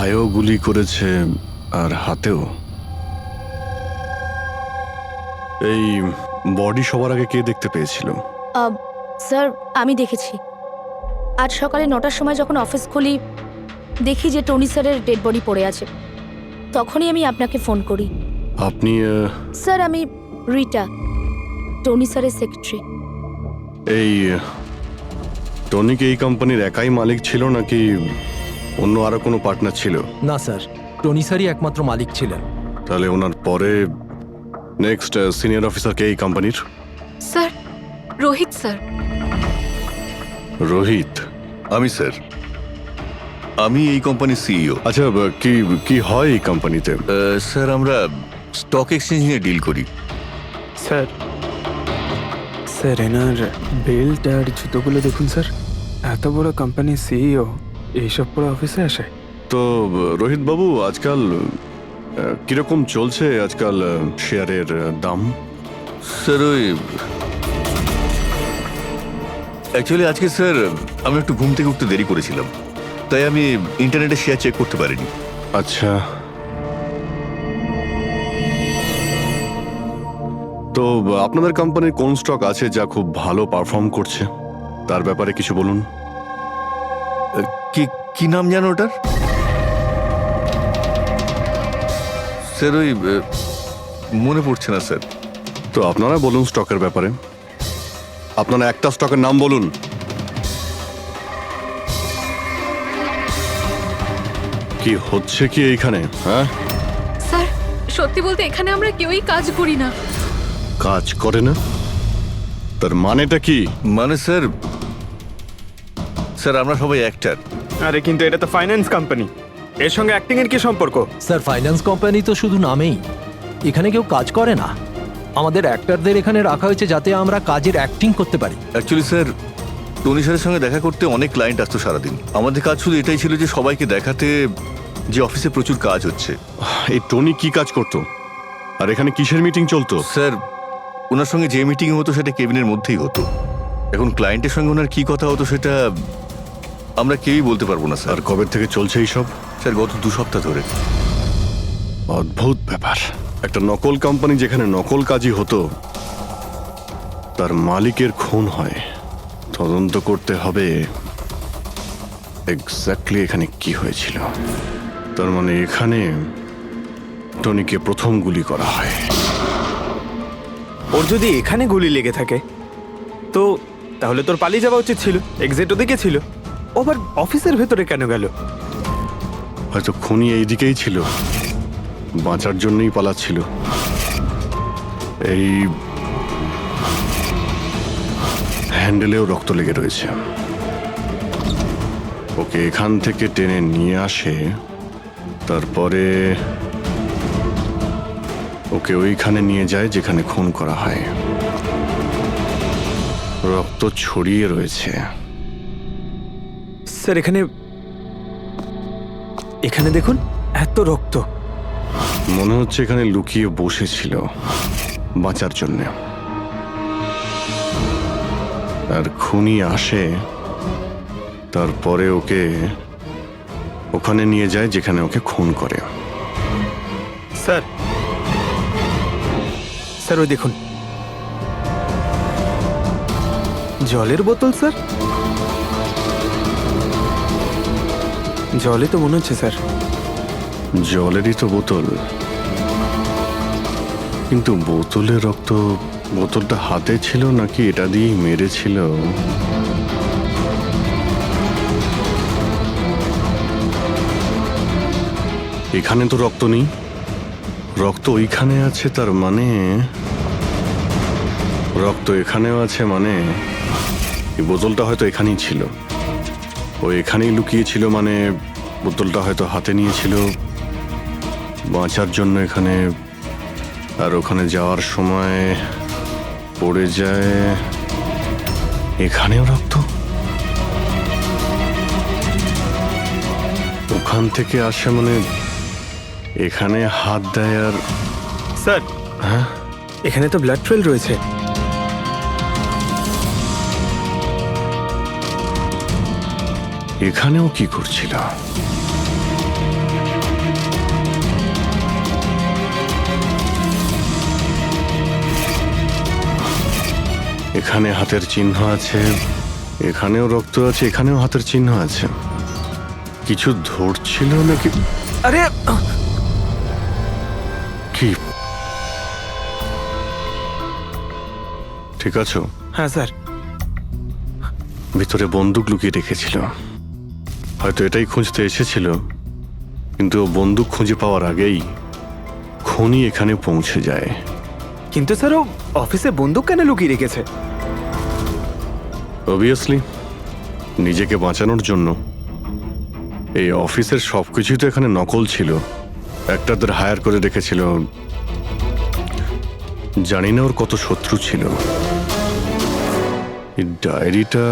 পায়েও গুলি করেছে আর হাতেও। এই বডি সবার আগে কে দেখতে পেয়েছিল? স্যার, আমি দেখেছি। আজ সকালে 9টার সময় যখন অফিস খুলি, দেখি যে টনি স্যারের ডেড বডি পড়ে আছে। তখনই আমি আপনাকে ফোন করি। আপনি স্যার, আমি রিটা, টনি স্যারের সেক্রেটারি। এই টনিক এই কোম্পানির একাই মালিক ছিল নাকি অন্য আরো কোনো পার্টনার ছিল? না স্যার, টনি স্যারই একমাত্র মালিক ছিলেন। তাহলে ওনার পরে নেক্সট সিনিয়র অফিসার কে এই কোম্পানির? Sir, Rohit sir. রোহিত? আমি স্যার, আমি এই কোম্পানির সিইও। আচ্ছা, কি কি হয় এই কোম্পানিতে? স্যার, আমরা স্টক এক্সচেঞ্জ নিয়ে ডিল করি। স্যার, স্যার এনার বেল্ট আর জুতোগুলো দেখুন স্যার। এত বড় কোম্পানির সিইও এইসব পরে অফিসে আসে? তো রোহিত বাবু, আজকাল কিরকম চলছে আজকাল শেয়ারের দাম? স্যার, ওই অ্যাকচুয়ালি আজকে স্যার আমি একটু ঘুম থেকে উঠতে দেরি করেছিলাম, তাই আমি ইন্টারনেটে শেয়ার চেক করতে পারিনি। আচ্ছা, তো আপনাদের কোম্পানির কোন স্টক আছে যা খুব ভালো পারফর্ম করছে? তার ব্যাপারে কিছু বলুন। কি কি নাম জানো ওটার? স্যার, ওই মনে পড়ছে না স্যার। তো আপনারা বলুন স্টকের ব্যাপারে। আপনারা একটা স্টকের নাম বলুন। কি হচ্ছে কি এইখানে? হ্যাঁ, স্যার, সত্যি বলতে এখানে আমরা কেউই কাজ করি না। কাজ করে না? তার মানেটা কি? মানে স্যার, স্যার আমরা সবাই অ্যাক্টার। আরে কিন্তু এটা তো ফাইন্যান্স কোম্পানি, এর সঙ্গে অ্যাক্টিং এর কি সম্পর্ক? স্যার, ফাইন্যান্স কোম্পানি তো শুধু নামেই, এখানে কেউ কাজ করে না। আমাদের অ্যাক্টরদের এখানে রাখা হয়েছে যাতে আমরা কাজের অ্যাক্টিং করতে পারি। অ্যাকচুয়ালি স্যার, টনি স্যারের সঙ্গে দেখা করতে অনেক ক্লায়েন্ট আসতো সারাদিন। আমাদের কাজ শুধু এটাই ছিল যে সবাইকে দেখাতে যে অফিসে প্রচুর কাজ হচ্ছে। এই টনি কি কাজ করতো আর এখানে কিসের মিটিং চলতো? স্যার, ওনার সঙ্গে যে মিটিং হতো সেটা কেবিনের মধ্যেই হতো। এখন ক্লায়েন্টের সঙ্গে ওনার কি কথা হতো সেটা আমরা কেউই বলতে পারবো না আর স্যার। কবে থেকে চলছে এইসব? স্যার, গত 2 সপ্তাহ ধরে। অদ্ভুত ব্যাপার। একটা নকল কোম্পানি যেখানে নকল কাজই হতো, তার মালিকের খুন হয়। তদন্ত করতে হবে এক্স্যাক্টলি এখানে কি হয়েছিল। তার মানে এখানে টনিকে প্রথম গুলি করা হয়। ওর যদি এখানে গুলি লেগে থাকে তো তাহলে তোর পালিয়ে যাওয়া উচিত ছিল। এক্সিট ওদিকে ছিল, ও আবার অফিসের ভেতরে কেন গেল? হয়তো খুনি এইদিকেই ছিল, বাঁচার জন্যই পালাচ্ছিল। এই হ্যান্ডেলেও রক্ত লেগে রয়েছে। ওকে এখান থেকে টেনে নিয়ে আসে, তারপরে ওকে ওইখানে নিয়ে যায় যেখানে খুন করা হয়। রক্ত ছড়িয়ে রয়েছে। স্যার, এখানে এখানে দেখুন, এত রক্ত। মনে হচ্ছে এখানে লুকিয়ে বসেছিল বাঁচার জন্য। আর খুনি আসে, তারপরে ওকে ওখানে নিয়ে যায় যেখানে ওকে খুন করে। স্যার, স্যার ওই দেখুন, জলের বোতল। স্যার, জলে তো মনে হচ্ছে স্যার। জলেরই তো বোতল, কিন্তু বোতলে রক্ত, বোতলটা হাতে ছিল নাকি এটা দিয়েই মেরেছিল? এখানে তো রক্ত নেই, রক্ত ওইখানে আছে। তার মানে রক্ত এখানেও আছে, মানে এই বোতলটা হয়তো এখানেই ছিল। ও এখানেই লুকিয়েছিল, মানে বোতলটা হয়তো হাতে নিয়েছিল বাঁচার জন্য এখানে, আর ওখানে যাওয়ার সময় পড়ে যায়। এখানেও রক্ত, ওখান থেকে আসে, মানে এখানে হাত দেয়। আর স্যার, হ্যাঁ, এখানে তো ব্লাড ট্রেল রয়েছে। এখানেও কি করছিল? এখানে হাতের চিহ্ন আছে, এখানেও রক্ত আছে, এখানেও হাতের চিহ্ন আছে। কিছু ধরছিল নাকি? আরে কি ঠিক আছো? হ্যাঁ স্যার। ভিতরে বন্দুক লুকিয়ে রেখেছিল, হয়তো এটাই খুঁজতে এসেছিল, কিন্তু ও বন্দুক খুঁজে পাওয়ার আগেই খুনি এখানে পৌঁছে যায়। কিন্তু স্যার ও অফিসে বন্দুক কেন লুকিয়ে রেখেছে? অবভিয়াসলি নিজেকে বাঁচানোর জন্য। এই অফিসের সবকিছুই তো এখানে নকল ছিল, একটাদের হায়ার করে রেখেছিল। জানি না ওর কত শত্রু ছিল। এই ডায়েরিটা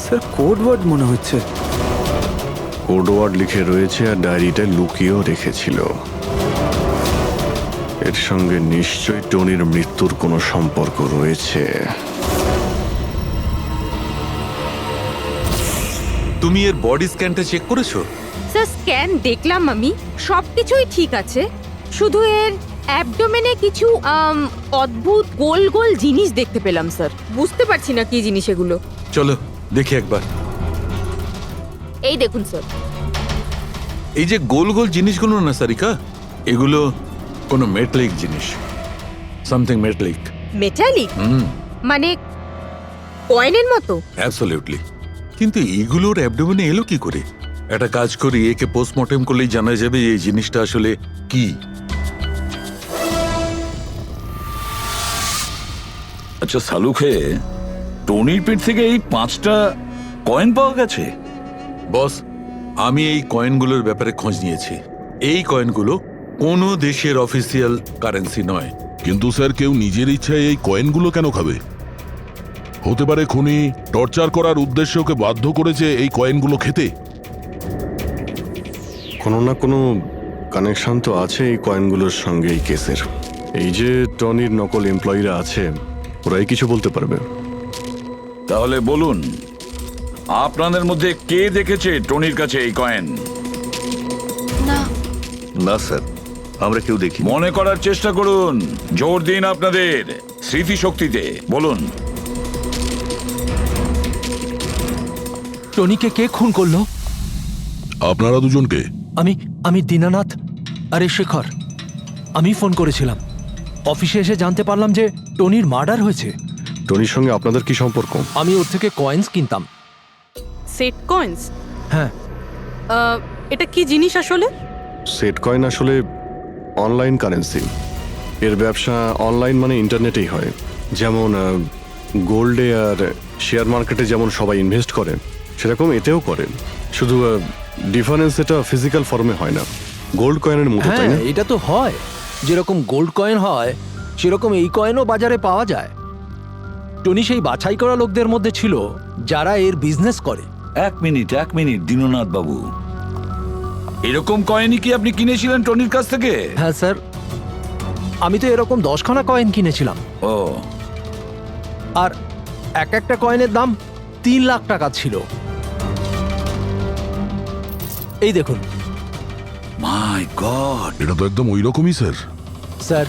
স্যার কোড ওয়ার্ড মনে হচ্ছে। কোড ওয়ার্ড লিখে রয়েছে আর ডায়েরিটা লুকিয়েও রেখেছিল। এর সঙ্গে নিশ্চয়ই টনির মৃত্যুর কোনো সম্পর্ক রয়েছে। তুমি এর বডি স্ক্যানটা চেক করেছো? স্যার স্ক্যান দেখলাম আমি, সবকিছুই ঠিক আছে, শুধু এর অ্যাবডোমেনে কিছু অদ্ভুত গোল গোল জিনিস দেখতে পেলাম স্যার। বুঝতে পারছি না কি জিনিস এগুলো। চলো দেখি একবার। এই দেখুন স্যার। এই যে গোল গোল জিনিসগুলো না সারিকা, এগুলো কোনো মেটালিক জিনিস, সামথিং মেটালিক। মেটালিক? মানে কয়েনের মতো? অ্যাবসলিউটলি। কিন্তু এইগুলোর অ্যাবডোমেনে এলো কি করে? একটা কাজ করি, একে পোস্টমর্টেম করলেই জানা যাবে এই জিনিসটা আসলে কি। আচ্ছা সালুখে, টনির পেট থেকে এই 5টা কয়েন পাওয়া গেছে? বস, আমি এই কয়েনগুলোর ব্যাপারে খোঁজ নিয়েছি। এই কয়েনগুলো কোনো দেশের অফিসিয়াল কারেন্সি নয়। কিন্তু স্যার, কেউ নিজের ইচ্ছায় এই কয়েনগুলো কেন খাবে? হতে পারে খুনি টর্চার করার উদ্দেশ্যে ওকে বাধ্য করেছে এই কয়েনগুলো খেতে। কোনো না কোনো কানেকশন তো আছে এই কয়েনগুলোর সঙ্গে এই কেসের। এই যে টনির নকল এমপ্লয়িরা আছে, ওরাই কিছু বলতে পারবে। তাহলে বলুন, আপনাদের মধ্যে কে দেখেছে টনির কাছে এই কয়েন? না, না স্যার, আমরা কেউ দেখি। মনে করার চেষ্টা করুন, জোর দিন আপনাদের স্মৃতিশক্তিতে। বলুন। টনিকে কে খুন করলো? আপনারা দুজনকে? আমি দীনানাথ। আরে শেখর, আমি ফোন করেছিলাম। অফিসে এসে জানতে পারলাম যে টনির মার্ডার হয়েছে। টনির সঙ্গে আপনাদের কি সম্পর্ক? আমি ওর থেকে কয়েন্স কিনতাম। Set coins? হ্যাঁ। এটা কি জিনিস আসলে? সেট কয়েন আসলে অনলাইন কারেন্সি। এর ব্যবসা অনলাইন মানে ইন্টারনেটেই হয়। যেমন গোল্ডে আর শেয়ার মার্কেটে যেমন সবাই ইনভেস্ট করে, সেরকম এতেও করে। শুধু ডিফারেন্স এটা ফিজিক্যাল ফর্মে হয় না, গোল্ড কয়েনের মতো, তাই না? হ্যাঁ, এটা তো হয়। যেরকম গোল্ড কয়েন হয় সেরকম এই কয়েনও বাজারে পাওয়া যায়। টনি সেই বাছাই করা লোকদের মধ্যে ছিল যারা এর বিজনেস করে। এক মিনিট দীননাথ বাবু, এরকম কয়েনই কি আপনি কিনেছিলেন টনির কাছ থেকে? হ্যাঁ স্যার, আমি তো এরকম 10খানা কয়েন কিনেছিলাম। ও, আর একটা কয়েনের দাম 3 লাখ টাকা ছিল। এই দেখুন। মাই গড! এটা তো একদম ওই রকমই স্যার। স্যার,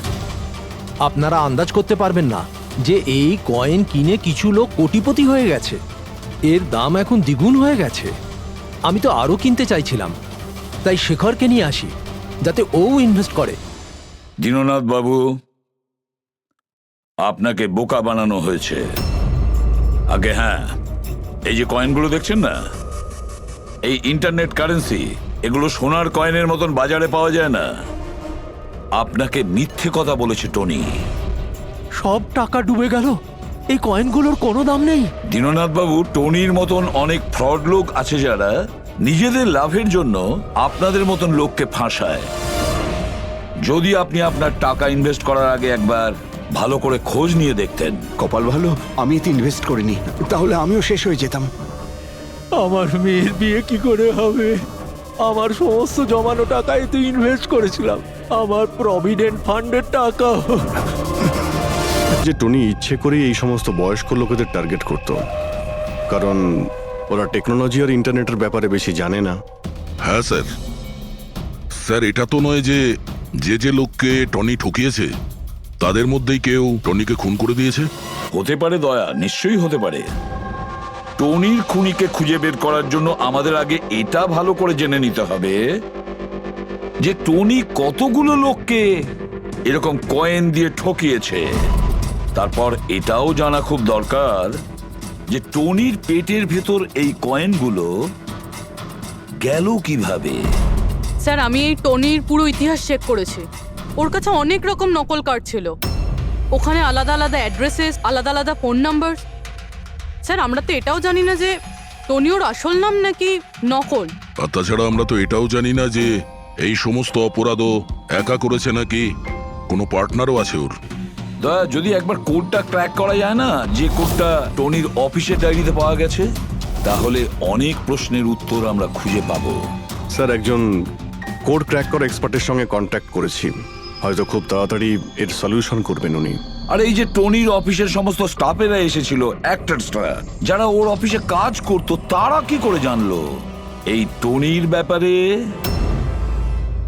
আপনারা আন্দাজ করতে পারবেন না যে এই কয়েন কিনে কিছু লোক কোটিপতি হয়ে গেছে। এর দাম এখন দ্বিগুণ হয়ে গেছে। আমি তো আরো কিনতে চাইছিলাম, তাই শেখরকে নিয়ে আসি যাতে ও ইনভেস্ট করে। দীননাথ বাবু, আপনাকে বোকা বানানো হয়েছে। আগে হ্যাঁ, এই যে কয়েনগুলো দেখছেন না, এই ইন্টারনেট কারেন্সি, এগুলো সোনার কয়েনের মতন বাজারে পাওয়া যায় না। আপনাকে মিথ্যে কথা বলেছে টনি। সব টাকা ডুবে গেল, এই কয়েনগুলোর কোনো দাম নেই। দীননাথ বাবু, টনির মতন অনেক ফ্রড লোক আছে যারা নিজেদের লাভের জন্য আপনাদের মতন লোককে ফাঁসায়। যদি আপনি আপনার টাকা ইনভেস্ট করার আগে একবার ভালো করে খোঁজ নিয়ে দেখতেন। কপাল ভালো আমি এতে ইনভেস্ট করিনি, তাহলে আমিও শেষ হয়ে যেতাম। আমার মেয়ের বিয়ে কি করে হবে? আমার সমস্ত জমানো টাকা এতে ইনভেস্ট করেছিলাম, আমার প্রভিডেন্ট ফান্ডের টাকা। যে টনি ইচ্ছে করেই এই সমস্ত বয়স্ক লোকেদের টার্গেট করত, কারণ ওরা টেকনোলজি আর ইন্টারনেটের ব্যাপারে বেশি জানে না। হ্যাঁ স্যার। স্যার, এটা তো নয় যে যে যে লোককে টনি ঠকিয়েছে তাদের মধ্যেই কেউ টনিকে খুন করে দিয়েছে? হতে পারে দয়া, নিশ্চয়ই হতে পারে। টনির খুনিকে খুঁজে বের করার জন্য আমাদের আগে এটা ভালো করে জেনে নিতে হবে যে টনি কতগুলো লোককে এরকম কয়েন দিয়ে ঠকিয়েছে। তারপর এটাও জানা খুব দরকার যে টনির পেটের ভেতর এই কয়েনগুলো গেল কিভাবে। স্যার, আমি এই টনির পুরো ইতিহাস চেক করেছি। ওর কাছে অনেক রকম নকল কার্ড ছিল, ওখানে আলাদা আলাদা অ্যাড্রেসেস, আলাদা আলাদা ফোন নাম্বার। স্যার, আমরা তো এটাও জানি না যে টনি ওর আসল নাম নাকি নকল। আর তাছাড়া আমরা তো এটাও জানি না যে এই সমস্ত অপরাধও একা করেছে নাকি কোনো পার্টনারও আছে ওর। দয়া, যদি একবার কোডটা ক্র্যাক করা যায় না, যে কোডটা টনির অফিসের ডায়েরিতে পাওয়া গেছে, তাহলে অনেক প্রশ্নের উত্তর আমরা খুঁজে পাবো। স্যার, একজন কোড ক্র্যাক করা এক্সপার্টের সঙ্গে কন্ট্যাক্ট করেছি, হয়তো খুব তাড়াতাড়ি এর সলিউশন করবেন উনি। আর এই যে টনির অফিসের সমস্ত স্টাফেরা এসেছিল, অ্যাক্টরসরা যারা ওর অফিসে কাজ করতো, তারা কি করে জানলো এই টনির ব্যাপারে?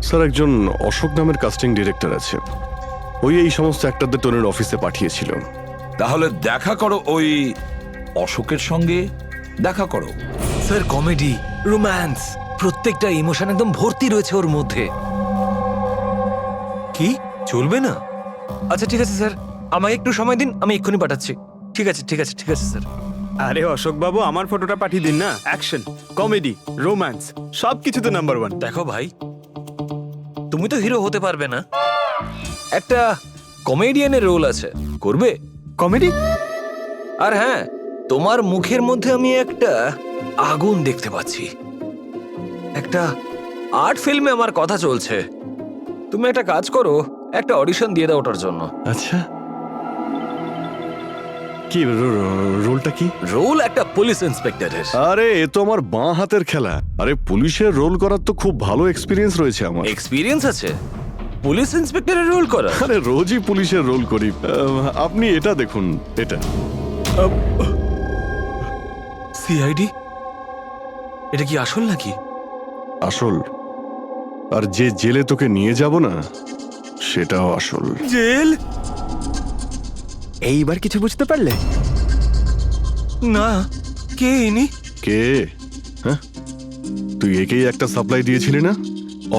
স্যার, একজন অশোক নামের কাস্টিং ডিরেক্টর আছে, ওই এই সমস্ত অ্যাক্টরদের টনির অফিসে পাঠিয়েছিল। তাহলে দেখা করো ওই অশোকের সঙ্গে, দেখা করো। স্যার, কমেডি, রোম্যান্স, প্রত্যেকটা ইমোশন একদম ভর্তি রয়েছে ওর মধ্যে। কি চলবে না? আচ্ছা ঠিক আছে স্যার, আমাকে একটু সময় দিন, আমি এক্ষুনি পাঠাচ্ছি। ঠিক আছে ঠিক আছে ঠিক আছে স্যার। আরে অশোক বাবু, আমার ফটোটা পাঠিয়ে দিন না। অ্যাকশন, কমেডি, রোম্যান্স সব কিছুতে নাম্বার 1। দেখো ভাই, তুমি তো হিরো হতে পারবে না, একটা কমেডিয়ানের রোল আছে, করবে? কমেডি? আর হ্যাঁ, তোমার মুখের মধ্যে আমি একটা আগুন দেখতে পাচ্ছি। একটা আর্ট ফিল্মে আমার কথা চলছে, তুমি একটা কাজ করো, একটা অডিশন দিয়ে দাও ওটার জন্য। আচ্ছা, কি রোলটা কি? রোল একটা পুলিশ ইন্সপেক্টরের। আরে, এ তো আমার বাঁ হাতের খেলা। আরে, পুলিশের রোল করার তো খুব ভালো এক্সপিরিয়েন্স রয়েছে আমার। এক্সপিরিয়েন্স আছে পুলিশ ইন্সপেক্টরের রোল করা? আরে, রোজই পুলিশের রোল করি। আপনি এটা দেখুন, এটা। সিআইডি? এটা কি আসল নাকি? আসল। আর যে জেলে তোকে নিয়ে যাব না, সেটাও আসল। জেল? এইবার কিছু বুঝতে পারলে? না, কে ইনি? কে? হ্যাঁ, তুই একেই একটা সাপ্লাই দিয়েছিলি না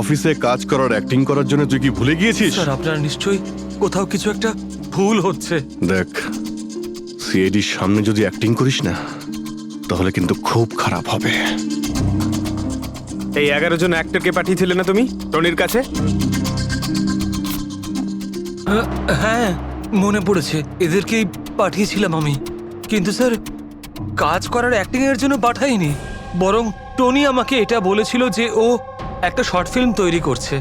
অফিসে কাজ করার, অ্যাক্টিং করার জন্য? তুই কি ভুলে গিয়েছিস? স্যার, আপনার নিশ্চয়ই কোথাও কিছু একটা ভুল হচ্ছে। দেখ, সিআইডির সামনে যদি অ্যাক্টিং করিস না, তাহলে কিন্তু খুব খারাপ হবে। এই 11 জন অ্যাক্টরকে পাঠিয়েছিলে না তুমি টনির কাছে? হ্যাঁ, মনে পড়েছে, এদেরকেই পাঠিয়েছিলাম আমি। কিন্তু স্যার, কাজ করার অ্যাক্টিং এর জন্য পাঠাইনি, বরং টনি আমাকে এটা বলেছিল যে ও একটা শর্ট ফিল্ম তৈরি করছে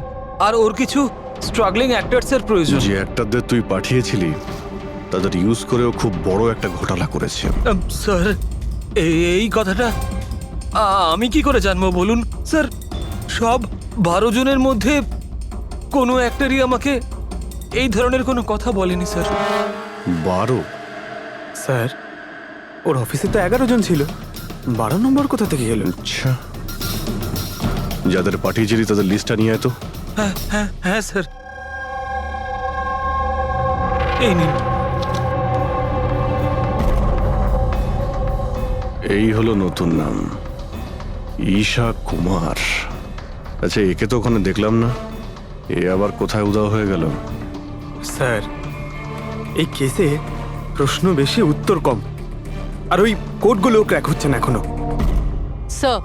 আর ওর কিছু স্ট্রাগলিং অ্যাক্টরস এর প্রয়োজন। যে অ্যাক্টরদের তুই পাঠিয়েছিলি, তাদের ইউজ করেও খুব বড় একটা ঘোটালা করেছে। স্যার, এই কথাটা আমি কি করে জানবো বলুন স্যার? সব 12 জনের মধ্যে কোনো অ্যাক্টরই আমাকে এই ধরনের কোনো কথা বলেনি স্যার। 12? স্যার, ওর অফিসে তো 11 জন ছিল, 12 নম্বর কোথা থেকে গেল? আচ্ছা, যাদের পাঠিয়েছিলি তাদের লিস্টটা নিয়ে আয় তো। হ্যাঁ হ্যাঁ হ্যাঁ স্যার, এই নিন। এই হলো নতুন নাম, ঈশা কুমার। আচ্ছা, একে তো ওখানে দেখলাম না, এ আবার কোথায় উধাও হয়ে গেল? স্যার, এই কেসে প্রশ্ন বেশি উত্তর কম, আর ওই কোডগুলো ক্র্যাক হচ্ছে না এখনো। স্যার,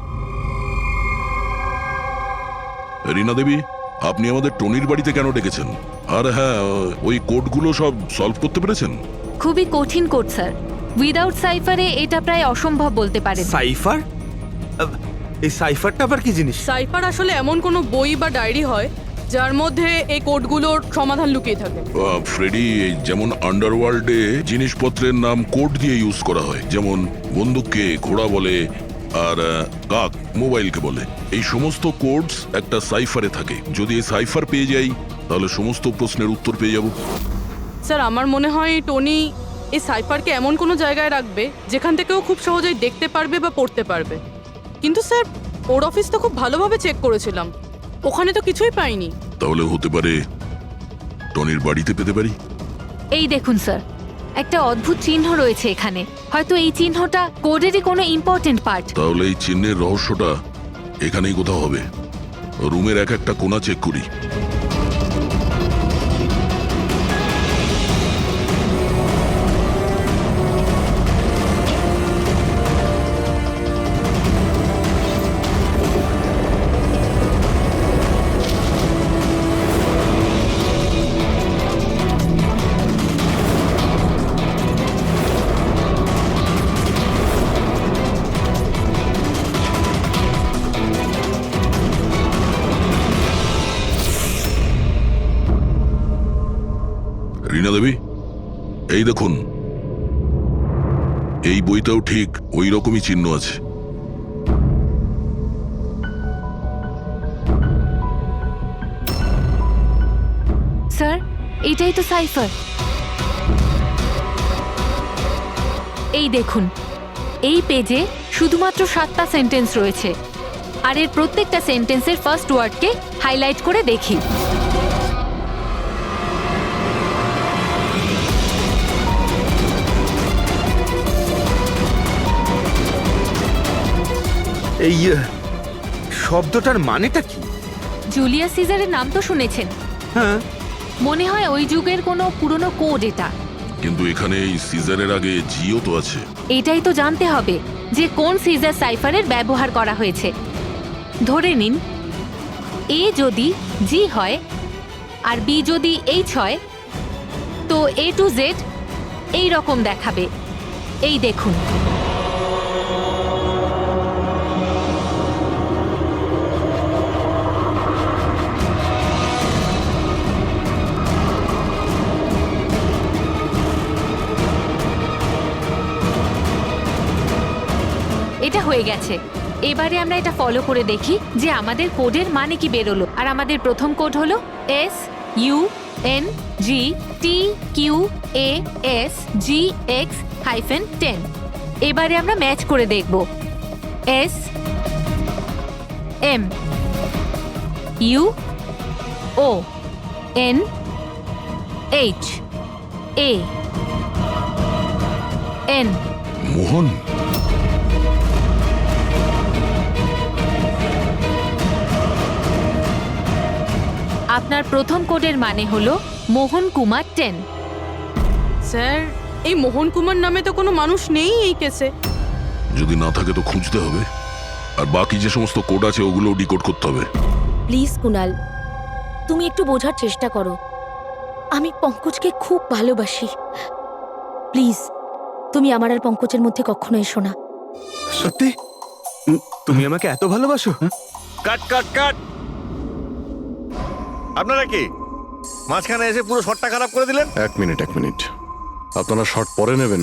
রীনা দেবী, আপনি আমাদের টনির বাড়িতে কেন ডেকেছেন? আর হ্যাঁ, ওই কোডগুলো সব সলভ করতে পেরেছেন? খুবই কঠিন কোড স্যার, উইদাউট সাইফারে এটা প্রায় অসম্ভব বলতে পারেন। সাইফার? এই সাইফারটা আবার কি জিনিস? সাইফার আসলে এমন কোনো বই বা ডায়েরি হয় যার মধ্যে এই কোডগুলোর সমাধান লুকিয়ে থাকে। ফ্রেডি, যেমন আন্ডারওয়ার্ল্ডে জিনিসপত্রের নাম কোড দিয়ে ইউজ করা হয়, যেমন বন্দুককে ঘোড়া বলে আর কাক মোবাইলকে বলে। এই সমস্ত কোডস একটা সাইফারে থাকে। যদি এই সাইফার পেয়ে যাই, তাহলে সমস্ত প্রশ্নের উত্তর পেয়ে যাব। স্যার, আমার মনে হয় টনি এই সাইফারকে এমন কোনো জায়গায় রাখবে যেখান থেকে ও খুব সহজেই দেখতে পারবে বা পড়তে পারবে। কিন্তু স্যার ওর অফিস তো খুব ভালোভাবে চেক করেছিলাম, ওখানে তো কিছুই পাইনি। তাহলে হতে পারে টনির বাড়িতে পেতে পারি। এই দেখুন স্যার, একটা অদ্ভুত চিহ্ন রয়েছে এখানে। হয়তো এই চিহ্নটা কোডেরই কোনো ইম্পর্টেন্ট পার্ট। তাহলে এই চিহ্নের রহস্যটা এখানেই কোথাও হবে। রুমের এক একটা কোণা চেক করি। রীনা দেবী, এই দেখুন, এই বইটাও ঠিক ওই রকমই চিহ্ন আছে। স্যার, এটাই তো সাইফার। এই দেখুন, এই পেজে শুধুমাত্র 7টা সেন্টেন্স রয়েছে, আর এর প্রত্যেকটা সেন্টেন্সের ফার্স্ট ওয়ার্ডকে হাইলাইট করে দেখি। এই শব্দটার মানেটা কি? জুলিয়াস সিজারের নাম তো শুনেছেন? হ্যাঁ। মনে হয় ওই যুগের কোনো পুরনো কোড এটা। কিন্তু এখানে এই সিজারের আগে জিও তো আছে। এটাই তো জানতে হবে যে কোন সিজার সাইফারের ব্যবহার করা হয়েছে। ধরে নিন এ যদি জি হয় আর বি যদি এইচ হয়, তো এ টু জেড এই রকম দেখাবে। এই দেখুন, এটা হয়ে গেছে। এবারে আমরা এটা ফলো করে দেখি যে আমাদের কোডের মানে কি বেরোলো। আর আমাদের প্রথম কোড হলো SUNGTQAS-GX-10। এবারে আমরা ম্যাচ করে দেখব। SMUONHAN। মোহন, আপনার প্রথম কোডের মানে হলো মোহন কুমার 10। স্যার, এই মোহন কুমার নামে তো কোনো মানুষ নেই এই কেসে। যদি না থাকে তো খুঁজতে হবে, আর বাকি যে সমস্ত কোড আছে ওগুলো ডিকোড করতে হবে। প্লিজ কুনাল, তুমি একটু বোঝার চেষ্টা করো। আমি পঙ্কজকে খুব ভালোবাসি। প্লিজ, তুমি আমার আর পঙ্কজের মধ্যে কখনো এসো না। সত্যি তুমি আমাকে এত ভালোবাসো? কাট কাট কাট! আপনারা কি মাঝখানে এসে পুরো শটটা খারাপ করে দিলেন? এক মিনিট। আপনারা শর্ট পরে নেবেন,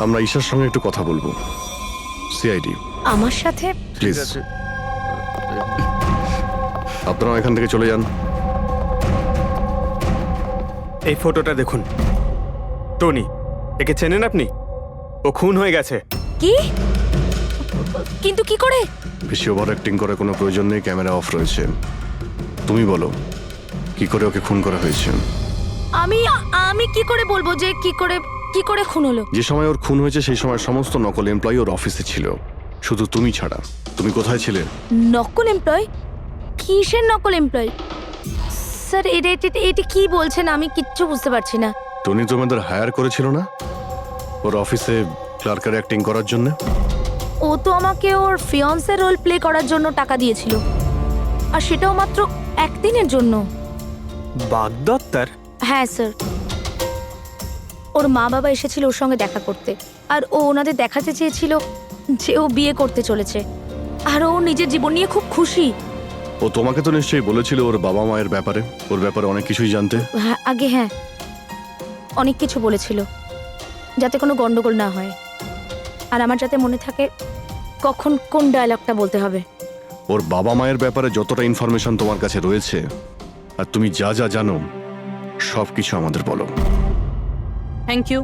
আমরা ঈশার সঙ্গে একটু কথা বলবো। সিআইডি আমার সাথে? প্লিজ আপনারা এখান থেকে চলে যান। এই ফটোটা দেখুন। টনি, একে চেনেন আপনি? ও খুন হয়ে গেছে। কি? কিন্তু কি করে? বেশি ওভার অ্যাক্টিং করার কোনো প্রয়োজন নেই, ক্যামেরা অফ রয়েছে। তুমি বলো কি করে ওকে খুন করা হয়েছে? আমি কি করে বলবো যে কি করে খুন হলো? যে সময় ওর খুন হয়েছে সেই সময় সমস্ত নকল এমপ্লয়ি ওর অফিসে ছিল, শুধু তুমি ছাড়া। তুমি কোথায় ছিলে? নকল এমপ্লয়? কিসের নকল এমপ্লয়? স্যার, এটা কি বলছেন? আমি কিচ্ছু বুঝতে পারছি না। টনি তোমাদের হায়ার করেছিল না ওর অফিসে ক্লার্কের অ্যাক্টিং করার জন্য? ও তো আমাকে ওর ফিয়ন্সে রোল প্লে করার জন্য টাকা দিয়েছিল, আর সেটাও মাত্র একদিনের জন্য। বাগদত্তার? হ্যাঁ স্যার, ওর মা বাবা এসেছিল ওর সঙ্গে দেখা করতে, আর ও ওনাদের দেখাতে চেয়েছিল যে ও বিয়ে করতে চলেছে, আর ও নিজের জীবন নিয়ে খুব খুশি। ও তোমাকে তো নিশ্চয়ই বলেছিল ওর বাবা মায়ের ব্যাপারে, ওর ব্যাপারে অনেক কিছুই জানতে। হ্যাঁ, হ্যাঁ, অনেক কিছু বলেছিল, যাতে কোনো গন্ডগোল না হয়, আর আমার যাতে মনে থাকে কখন কোন ডায়লগটা বলতে হবে। ওর বাবা মায়ের ব্যাপারে যতটা ইনফরমেশন তোমার কাছে রয়েছে আর তুমি যা যা জানো সব কিছু আমাদের বলো। Thank you.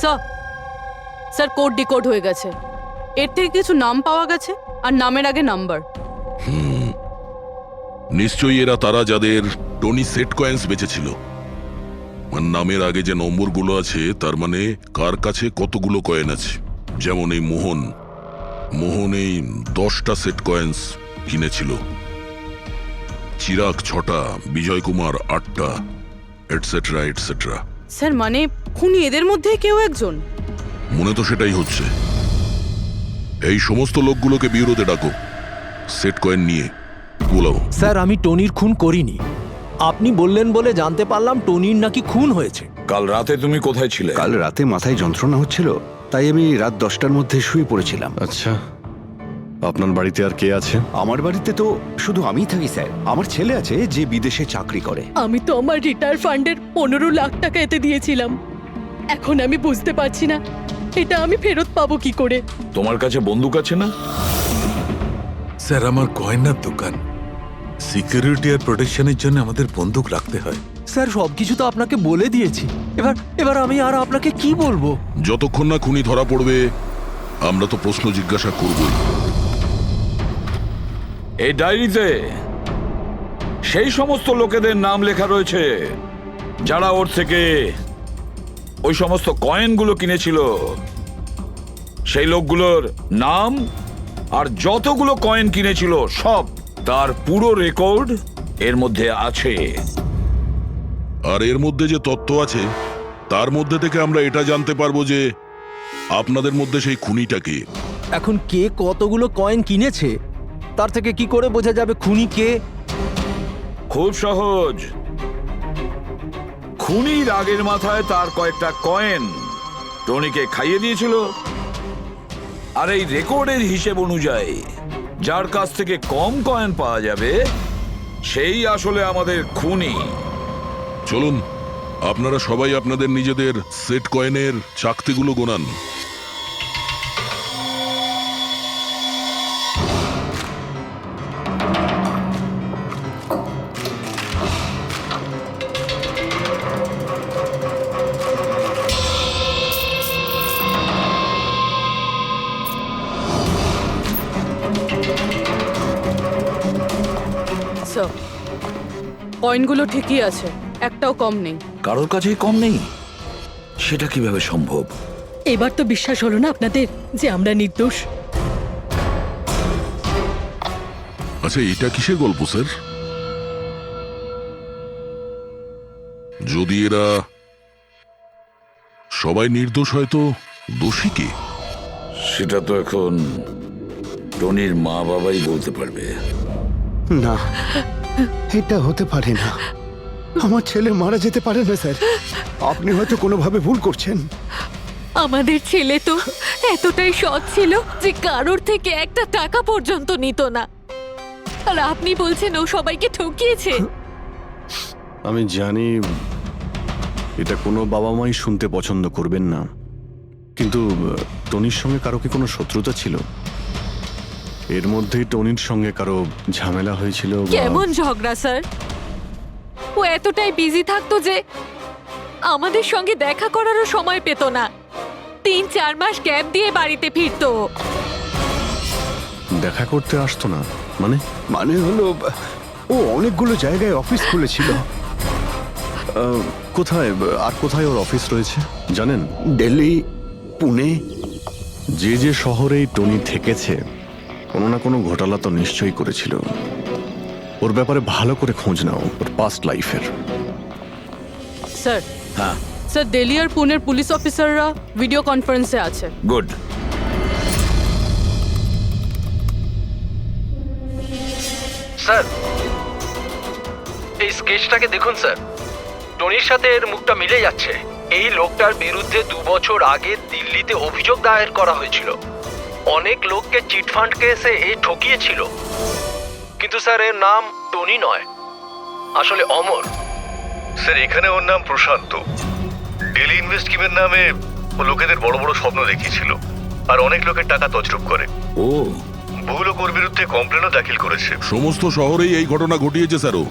Sir sir code decode হয়ে গেছে। এর থেকে কিছু নাম পাওয়া গেছে আর নামের আগে নাম্বার। নিশ্চয়ই এরা তারা যাদের টনি সেট কয়েন্স বেঁচেছিল। আর নামের আগে যে নম্বরগুলো আছে তার মানে কার কাছে কতগুলো কয়েন আছে। যেমন এই মোহন এই 10টা সেট কয়েন্স কিনেছিল, চিরাগ 6টা, বিজয় কুমার 8টা, এটসেট্রা এটসেট্রা। স্যার মানে খুনি এদের মধ্যে কেউ একজন? মনে তো সেটাই হচ্ছে। এই সমস্ত লোকগুলোকে বিউরোতে ডাকো, সেট কয়েন নিয়ে বলাও। স্যার আমি টনির খুন করিনি। আপনি বললেন বলে জানতে পারলাম টনির নাকি খুন হয়েছে। কাল রাতে তুমি কোথায় ছিলে? কাল রাতে মাথায় যন্ত্রণা হচ্ছিল, তাই আমি রাত 10টার মধ্যে শুয়ে পড়েছিলাম। আচ্ছা, আপনার বাড়িতে আর কে আছে? আমার বাড়িতে তো শুধু আমিই থাকি স্যার। আমার ছেলে আছে যে বিদেশে চাকরি করে। আমি তো আমার রিটায়ার ফান্ডের 15 লাখ টাকা এতে দিয়েছিলাম। এখন আমি বুঝতে পারছি না এটা আমি ফেরত পাবো কি করে। তোমার কাছে বন্দুক আছে না? স্যার আমার গয়নার দোকান, সিকিউরিটি আর প্রোটেকশনের জন্য আমাদের বন্দুক রাখতে হয়। স্যার সবকিছু তো আপনাকে বলে দিয়েছি। এবার আমি আর আপনাকে কি বলবো? যতক্ষণ না খুনি ধরা পড়বে আমরা তো প্রশ্ন জিজ্ঞাসা করবই। এই ডায়েরিতে সেই সমস্ত লোকেদের নাম লেখা রয়েছে যারা ওর থেকে ওই সমস্ত কয়েনগুলো কিনেছিল। সেই লোকগুলোর নাম আর যতগুলো কয়েন কিনেছিল সব, তার পুরো রেকর্ড এর মধ্যে আছে। আর এর মধ্যে যে তথ্য আছে তার মধ্যে থেকে আমরা এটা জানতে পারবো যে আপনাদের মধ্যে সেই খুনিটা কে। এখন কে কতগুলো কয়েন কিনেছে তার থেকে কি করে বোঝা যাবে খুনি কে? খুব সহজ। খুনি রাগের মাথায় তার কয়েকটা কয়েন টনিকে খাইয়ে দিয়েছিল, আর এই রেকর্ডের হিসেব অনুযায়ী যার কাছ থেকে কম কয়েন পাওয়া যাবে সেই আসলে আমাদের খুনি। চলুন আপনারা সবাই আপনাদের নিজেদের সেট কয়েনের চাকতিগুলো গোনান। স্যার কয়েনগুলো ঠিকই আছে, একটাও কম নেই। কারোর কাছেই কম নেই? সেটা কিভাবে সম্ভব? এবার তো বিশ্বাস হলো না আপনাদের যে আমরা নির্দোষ? আচ্ছা এটা কিসের গল্প স্যার? যদি এরা সবাই নির্দোষ হয় তো দোষী কে? সেটা তো এখন টনির মা বাবাই বলতে পারবে। না, এটা হতে পারে না। আমার ছেলে মারা যেতে পারে না স্যার। আপনি হয়তো কোনোভাবে ভুল করছেন। আমাদের ছেলে তো এতটাই সৎ ছিল যে কারোর থেকে একটা টাকা পর্যন্ত নিত না, আর আপনি বলছেন ও সবাইকে ঠকিয়েছে। আমি জানি এটা কোনো বাবা মাই শুনতে পছন্দ করবেন না, কিন্তু টনির সঙ্গে কারো কি কোনো শত্রুতা ছিল? এর মধ্যেই টনির সঙ্গে কারো ঝামেলা হয়েছিল? কেমন ঝগড়া স্যার? ও এতটাই বিজি থাকতো যে আমাদের সঙ্গে দেখা করারও সময় পেত না। 3-4 মাস গ্যাপ দিয়ে বাড়িতে ফিরতো। দেখা করতে আসতো না মানে? মানে হলো ও অনেকগুলো জায়গায় অফিস খুলেছিল। কোথায় আর কোথায় ওর অফিস রয়েছে জানেন? দিল্লি, পুনে। যে যে শহরেই টনি থেকেছে কোনো না কোনো ঘোটালা তো নিশ্চয়ই করেছিল। ওর ব্যাপারে ভালো করে খোঁজ নাও, ওর পাস্ট লাইফের। স্যার হ্যাঁ স্যার, দিল্লি আর পুনের পুলিশ অফিসাররা ভিডিও কনফারেন্সে আছে। গুড। স্যার এই স্কেচটাকে দেখুন স্যার, টনির সাথে এর মুখটা মিলে যাচ্ছে। এই লোকটার বিরুদ্ধে 2 বছর আগে দিল্লিতে অভিযোগ দায়ের করা হয়েছিল। অনেক লোককে চিটফান্ড কেসে এই ঠকিয়েছিল, কিন্তু স্যার এর নাম টনি নয়, আসলে অমর। স্যার এখানে ওর নাম প্রশান্ত। ডেলি ইনভেস্ট স্কিমের নামে ও লোকেদের বড় বড় স্বপ্ন দেখিয়েছিল আর অনেক লোকের টাকা তছরূপ করে। ও বহু লোক ওর বিরুদ্ধে কমপ্লেনও দাখিল করেছে। সমস্ত শহরেই এই ঘটনা ঘটিয়েছে স্যারও।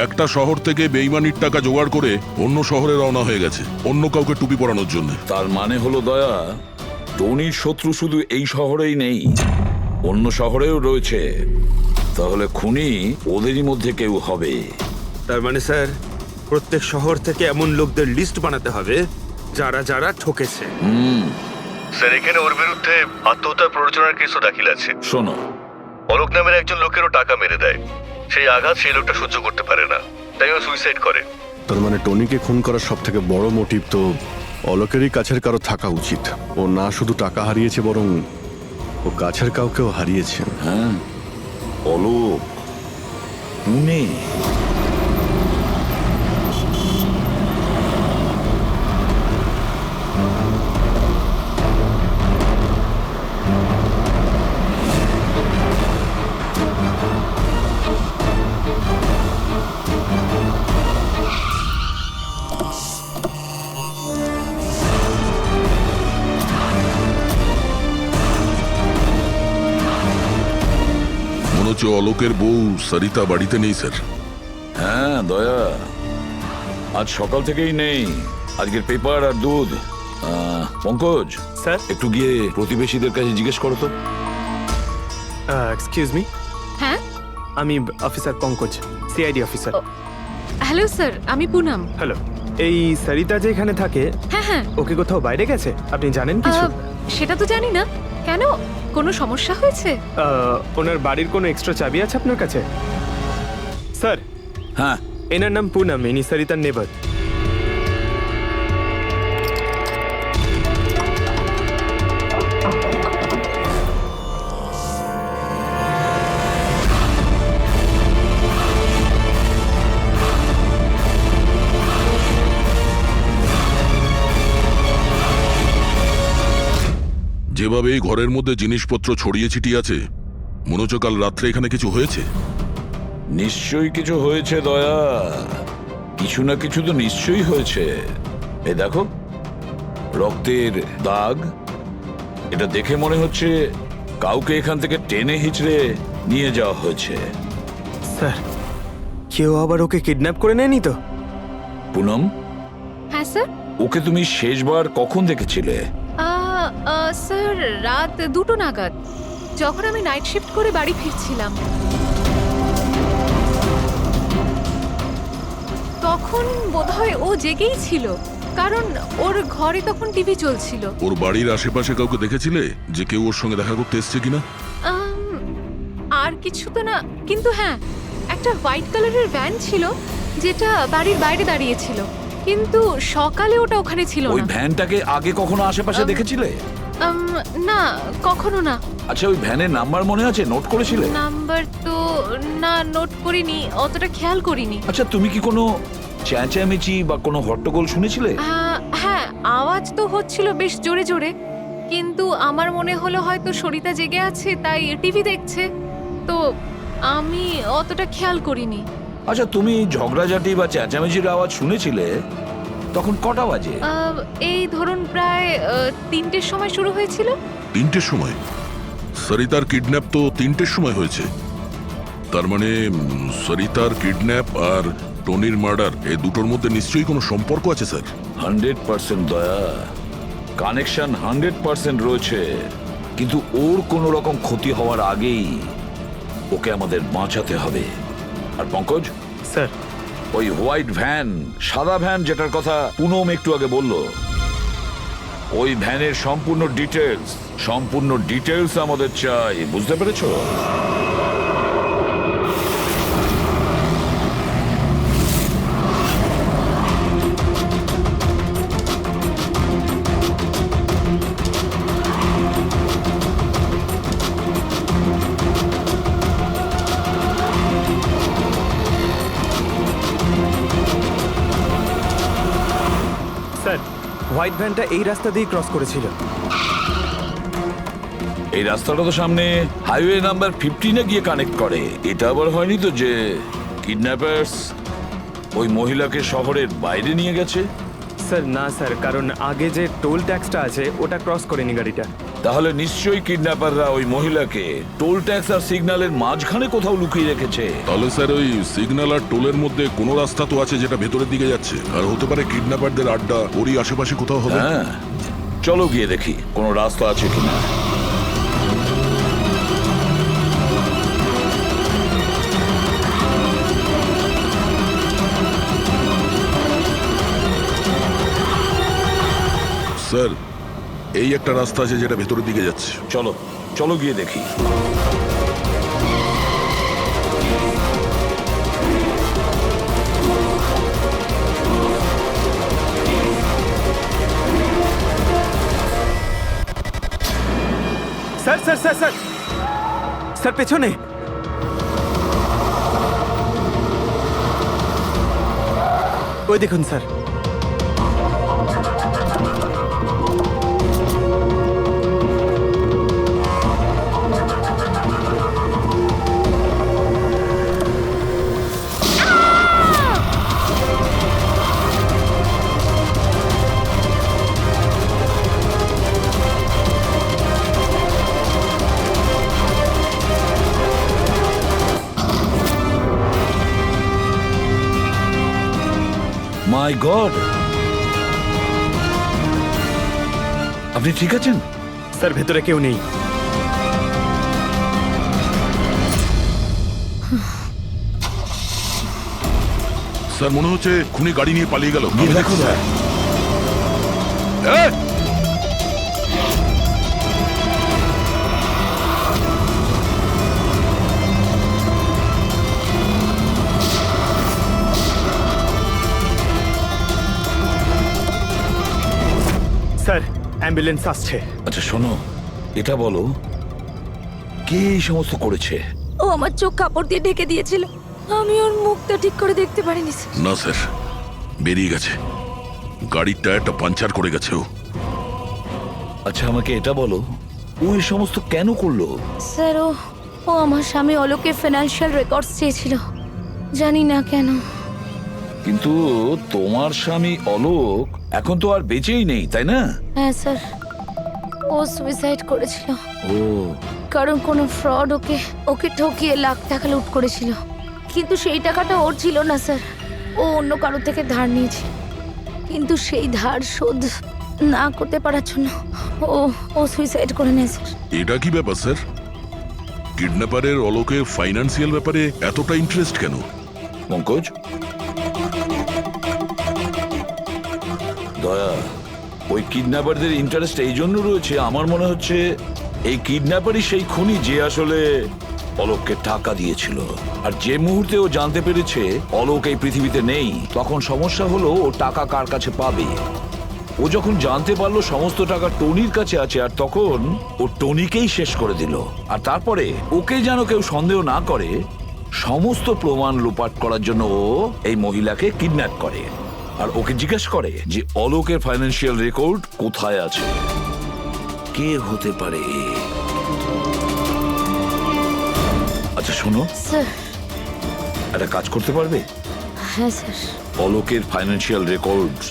একটা শহর থেকে বেইমানির টাকা জোগাড় করে অন্য শহরে রওনা হয়ে গেছে অন্য কাউকে টুপি পরানোর জন্য। তার মানে হলো দয়া, টনির শত্রু শুধু এই শহরেই নেই, অন্য শহরেও রয়েছে। তাহলে খুনি ওদেরই মধ্যে কেউ হবে। তার মানে স্যার প্রত্যেক শহর থেকে এমন লোকদের লিস্ট বানাতে হবে যারা যারা ঠকেছে। স্যার এখানে ওর বিরুদ্ধে আত্মহত্যার প্ররোচনার কেসও দাখিল আছে। শোনো, অলোক নামের একজন লোকেরও টাকা মেরে দেয়, সেই আঘাত সেই লোকটা সহ্য করতে পারে না, তাই ও সুইসাইড করে। তার মানে টনিকে খুন করার সব থেকে বড় মোটিভ তো অলোকেরই কাছের কারো থাকা উচিত। ও না শুধু টাকা হারিয়েছে, বরং ও কাছের কাউকেও হারিয়েছে। হ্যাঁ, অলোক, খুনি। মনে হচ্ছে অলোকের বউ সরিতা বাড়িতে নেই স্যার। হ্যাঁ দয়া, আজ সকাল থেকেই নেই। আজকের পেপার আর দুধ। পঙ্কজ স্যার, একটু গিয়ে প্রতিবেশীদের কাছে জিজ্ঞেস করো তো। এক্সকিউজ মি, হ্যাঁ, আমি officer Pankaj, CID officer. Hello sir, আমি পুনম। হ্যালো, এই সরিতা যে এখানে থাকে, হ্যাঁ হ্যাঁ, ওকে কোথাও বাইরে গেছে আপনি জানেন কিছু? সেটা তো জানি না। কেন, কোনো সমস্যা হয়েছে? ওনার বাড়ির কোনো এক্সট্রা চাবি আছে আপনার কাছে? স্যার, হ্যাঁ, এনার নাম পুনম, ইনি সরিতার নেবার। যেভাবে এই ঘরের মধ্যে জিনিসপত্র ছড়িয়ে ছিটিয়ে আছে, মনে হচ্ছে কাল রাত্রে এখানে কিছু হয়েছে। নিশ্চয়ই কিছু হয়েছে দয়া, কিছু না কিছু তো নিশ্চয়ই হয়েছে। এ দেখো, রক্তের দাগ। এটা দেখে মনে হচ্ছে কাউকে এখান থেকে টেনে হিচড়ে নিয়ে যাওয়া হয়েছে। স্যার, কেউ আবার ওকে কিডন্যাপ করে নেয়নি তো? পুনম, হ্যাঁ স্যার। ওকে তুমি শেষবার কখন দেখেছিলে? স্যার, রাত 2টো নাগাদ, যখন আমি নাইট শিফট করে বাড়ি ফিরছিলাম। তখন বোধহয় ও জেগেই ছিল, কারণ ওর ঘরে তখন টিভি চলছিল। ওর বাড়ির আশেপাশে কাউকে দেখেছিলে যে কেউ ওর সঙ্গে দেখা করতে এসছে কিনা? আর কিছু তো না, কিন্তু হ্যাঁ, একটা হোয়াইট কালারের ভ্যান ছিল যেটা বাড়ির বাইরে দাঁড়িয়েছিল, কিন্তু সকালে ওটা ওখানে ছিল ওই না। ভ্যানটাকে আগে কখনো আশেপাশে দেখেছিলে? না, কখনো না। আচ্ছা, ওই ভ্যানের নাম্বার মনে আছে? নোট করেছিলে? নাম্বার তো না, নোট করিনি, অতটা খেয়াল করিনি। আচ্ছা, তুমি কি কোনো চেঁচামেচি বা কোনো হট্টগোল শুনেছিলে? হ্যাঁ, আওয়াজ তো হচ্ছিল বেশ জোরে জোরে, কিন্তু আমার মনে হলো হয়তো সরিতা জেগে আছে তাই টিভি দেখছে, তো আমি অতটা খেয়াল করিনি। আচ্ছা, তুমি ঝগড়াঝাটি বা চেঁচামেচির আওয়াজ শুনেছিলে তখন কটা বাজে? এই ধরুন প্রায় 3টের সময় শুরু হয়েছিল। 3টের সময়? সরিতার কিডন্যাপ তো 3টের সময় হয়েছে। তার মানে সরিতার কিডন্যাপ আর টনির মার্ডার, এই দুটোর মধ্যে নিশ্চয়ই কোনো সম্পর্ক আছে স্যার। 100% দয়া, কানেকশন 100% রয়েছে, কিন্তু ওর কোনো রকম ক্ষতি হওয়ার আগেই ওকে আমাদের বাঁচাতে হবে। আর পঙ্কজ স্যার, ওই হোয়াইট ভ্যান, সাদা ভ্যান যেটার কথা পুনম একটু আগে বলল, ওই ভ্যানের সম্পূর্ণ ডিটেলস আমাদের চাই, বুঝতে পেরেছো? স্যার, হোয়াইট ভ্যানটা এই রাস্তা দিয়ে ক্রস করেছিল। এই রাস্তাটা তো সামনে হাইওয়ে নাম্বার 15-এ গিয়ে কানেক্ট করে। এটা আবার হয়নি তো যে কিডন্যাপার্স ওই মহিলাকে শহরের বাইরে নিয়ে গেছে? স্যার না স্যার, কারণ আগে যে টোল ট্যাক্সটা আছে ওটা ক্রস করেনি গাড়িটা, তাহলে নিশ্চয়ই কিডন্যাপাররা ওই মহিলাকে টোল ট্যাক্স আর সিগন্যালের মাঝখানে কোথাও লুকিয়ে রেখেছে। তাহলে স্যার ওই সিগন্যাল আর টোলের মধ্যে কোনো রাস্তা তো আছে যেটা ভেতরের দিকে যাচ্ছে, আর হতে পারে কিডন্যাপারদের আড্ডা ওরই আশেপাশে কোথাও হবে। হ্যাঁ, চলো গিয়ে দেখি কোনো রাস্তা আছে কিনা। স্যার এই একটা রাস্তা আছে যেটা ভেতরের দিকে যাচ্ছে। চলো চলো গিয়ে দেখি। Sir sir sir sir sir পেছনে। ওই দেখুন স্যার। মাই গড, আপনি ঠিক আছেন? স্যার ভেতরে কেউ নেই। স্যার মনে হচ্ছে খুনি গাড়ি নিয়ে পালিয়ে গেল। গিয়ে দেখো স্যার। এই! স্যার অ্যাম্বুলেন্স আসছে। আচ্ছা শোনো, এটা বলো কে এই সমস্ত করেছে? ও আমার চোখ কাপড় দিয়ে ঢেকে দিয়েছিল, আমি ওর মুখটা ঠিক করে দেখতে পারিনি স্যার। না স্যার, বেরিয়ে গেছে, গাড়ির টায়ারটা পাঞ্চার করে গেছে ও। আচ্ছা আমাকে এটা বলো, ও এই সমস্ত কেন করলো? স্যার ও আমার স্বামী অলোকের ফিনান্সিয়াল রেকর্ডস চেয়েছিল, জানি না কেন। কিন্তু তোমার স্বামী অলোক এখন তো আর বেঁচেই নেই, তাই না? হ্যাঁ স্যার, ও সুইসাইড করেছিল, ও কারণ কোনো ফ্রড ওকে ঠকিয়ে লাখ টাকা লুট করেছিল। কিন্তু সেই টাকাটা ওর ছিল না স্যার, ও অন্য কারো থেকে ধার নিয়েছে। কিন্তু সেই ধার শোধ না করতে পারার জন্য ও সুইসাইড করে নেয় স্যার। এটা কি ব্যাপার স্যার? কিডন্যাপারের অলোকে ফাইন্যান্সিয়াল ব্যাপারে এতটা ইন্টারেস্ট কেন? পঙ্কজ, দয়া, ওই কিডন্যাপারদের ইন্টারেস্ট এই জন্য রয়েছে আমার মনে হচ্ছে এই কিডন্যাপারই সেই খুনি যে আসলে অলোককে টাকা দিয়েছিল। আর যে মুহূর্তে ও জানতে পেরেছে অলোক এই পৃথিবীতে নেই, তখন সমস্যা হলো ও টাকা কার কাছে পাবে। ও যখন জানতে পারলো সমস্ত টাকা টনির কাছে আছে, আর তখন ও টনিকেই শেষ করে দিল। আর তারপরে ওকে যেন কেউ সন্দেহ না করে, সমস্ত প্রমাণ লোপাট করার জন্য ও এই মহিলাকে কিডন্যাপ করে আর ওকে জিজ্ঞেস করে যে অলোকের ফাইন্যান্সিয়াল রেকর্ড কোথায় আছে। কে হতে পারে? আচ্ছা শোনো, স্যার একটা কাজ করতে পারবে? হ্যাঁ স্যার। অলোকের ফাইন্যান্সিয়াল রেকর্ডস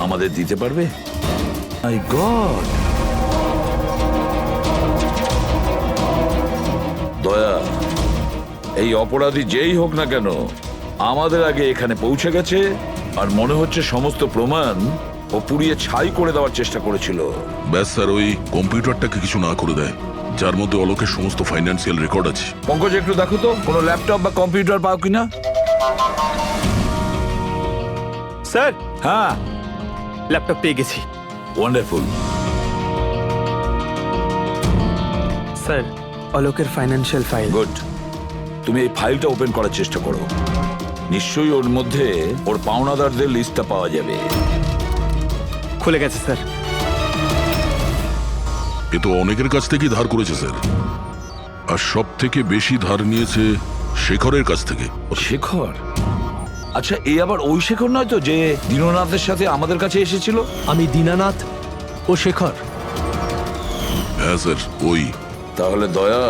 আমাদের দিতে পারবে? মাই গড, দয়া, এই অপরাধী যেই হোক না কেন আমাদের আগে এখানে পৌঁছে গেছে, আর মনে হচ্ছে সমস্ত প্রমাণ ও পুড়িয়ে ছাই করে দেওয়ার চেষ্টা করেছিল। ব্যাস স্যার, ওই কম্পিউটারটাকে কিছু না করে দেয় যার মধ্যে অলোকের সমস্ত ফাইন্যান্সিয়াল রেকর্ড আছে। পঙ্কজ একটু দেখো তো কোনো ল্যাপটপ বা কম্পিউটার পাও কিনা। স্যার হ্যাঁ, ল্যাপটপ পেয়ে গেছি। ওয়ান্ডারফুল। স্যার অলোকের ফাইন্যান্সিয়াল ফাইল। গুড, তুমি এই ফাইলটা ওপেন করার চেষ্টা করো, নিশ্চয়ই ওর মধ্যে ওর পাওনাদারদের লিস্টটা পাওয়া যাবে। খুলে গেছে স্যার। এ তো অনেকের কাছ থেকেই ধার করেছে স্যার, আর সব থেকে বেশি ধার নিয়েছে শেখরের কাছ থেকে। শেখর? আচ্ছা এই আবার ওই শেখর নয় তো যে দীননাথের সাথে আমাদের কাছে এসেছিল? আমি দীনানাথ ও শেখর। হ্যাঁ স্যার, ওই। তাহলে দয়া,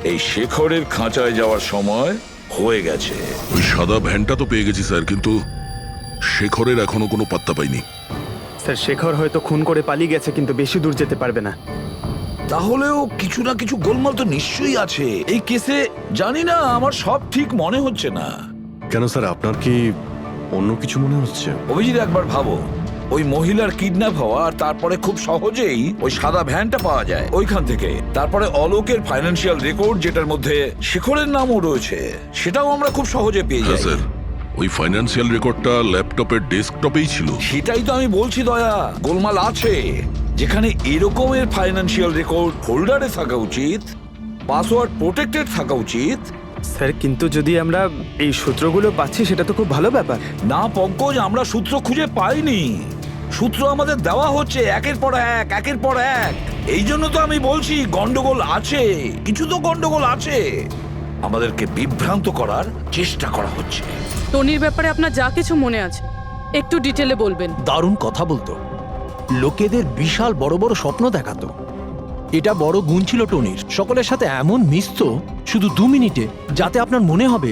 এই শেখরের খাঁচায় যাওয়ার সময় হয়ে গেছে। ওই সাদা ভ্যানটা তো পেয়ে গেছি স্যার, কিন্তু শেখরের এখনো কোনো পাত্তা পাইনি। স্যার শেখর হয়তো খুন করে পালিয়ে গেছে, কিন্তু বেশি দূর যেতে পারবে না। তাহলেও কিছু না কিছু গোলমাল তো নিশ্চয়ই আছে এই কেসে। জানি না, আমার সব ঠিক মনে হচ্ছে না। কেন স্যার, আপনার কি অন্য কিছু মনে হচ্ছে? অভিজিৎ, একবার ভাবো, ওই মহিলার কিডন্যাপ হওয়া আর তারপরে খুব সহজেই ওই সাদা ভ্যানটা পাওয়া যায় ওইখান থেকে। তারপরে অলোকের ফাইন্যান্সিয়াল রেকর্ড, যেটার মধ্যে শেখরের নামও রয়েছে, সেটাও আমরা খুব সহজে পেয়ে হ্যাঁ যাই। স্যার, ওই ফাইন্যান্সিয়াল রেকর্ডটা ল্যাপটপের ডেস্কটপেই ছিল। সেটাই তো আমি বলছি দয়া, গোলমাল আছে। যেখানে এরকমের ফাইন্যান্সিয়াল রেকর্ড হোল্ডারে থাকা উচিত, পাসওয়ার্ড প্রোটেক্টেড থাকা উচিত। স্যার কিন্তু যদি আমরা এই সূত্রগুলো পাচ্ছি সেটা তো খুব ভালো ব্যাপার। না পঙ্কজ, আমরা সূত্র খুঁজে পাইনি। সূত্র আমাদের দেওয়া হচ্ছে একের পর এক, একের পর এক। এই জন্য তো আমি বলছি গন্ডগোল আছে, কিছু তো গন্ডগোল আছে। আমাদেরকে বিভ্রান্ত করার চেষ্টা করা হচ্ছে। টনির ব্যাপারে আপনার যা কিছু মনে আছে একটু ডিটেলে বলবেন। দারুণ কথা বলতো, লোকেদের বিশাল বড় বড় স্বপ্ন দেখাতো। এটা বড় গুণ ছিল টনির, সকলের সাথে এমন মিশতো শুধু 2 মিনিটে, যাতে আপনার মনে হবে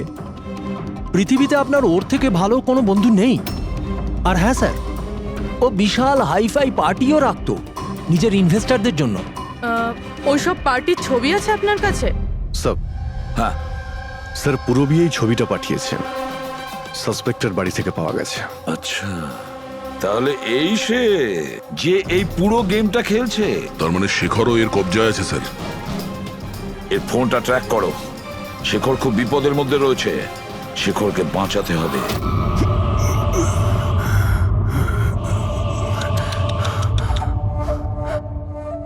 পৃথিবীতে আপনার ওর থেকে ভালো কোনো বন্ধু নেই। আর হ্যাঁ স্যার, ও বিশাল হাইফাই পার্টিও রাখতো নিজের ইনভেস্টরদের জন্য। ওইসব পার্টির ছবি আছে আপনার কাছে? স্যার, হ্যাঁ স্যার পুরবী এই ছবিটা পাঠিয়েছেন, সাসপেক্টের বাড়ি থেকে পাওয়া গেছে। আচ্ছা, তাহলে এই সে যে এই পুরো গেমটা খেলছে। তার মানে শেখরও এর কবজায় আছে স্যার। এর ফোনটা ট্র্যাক করো। শেখর খুব বিপদের মধ্যে রয়েছে, শেখরকে বাঁচাতে হবে।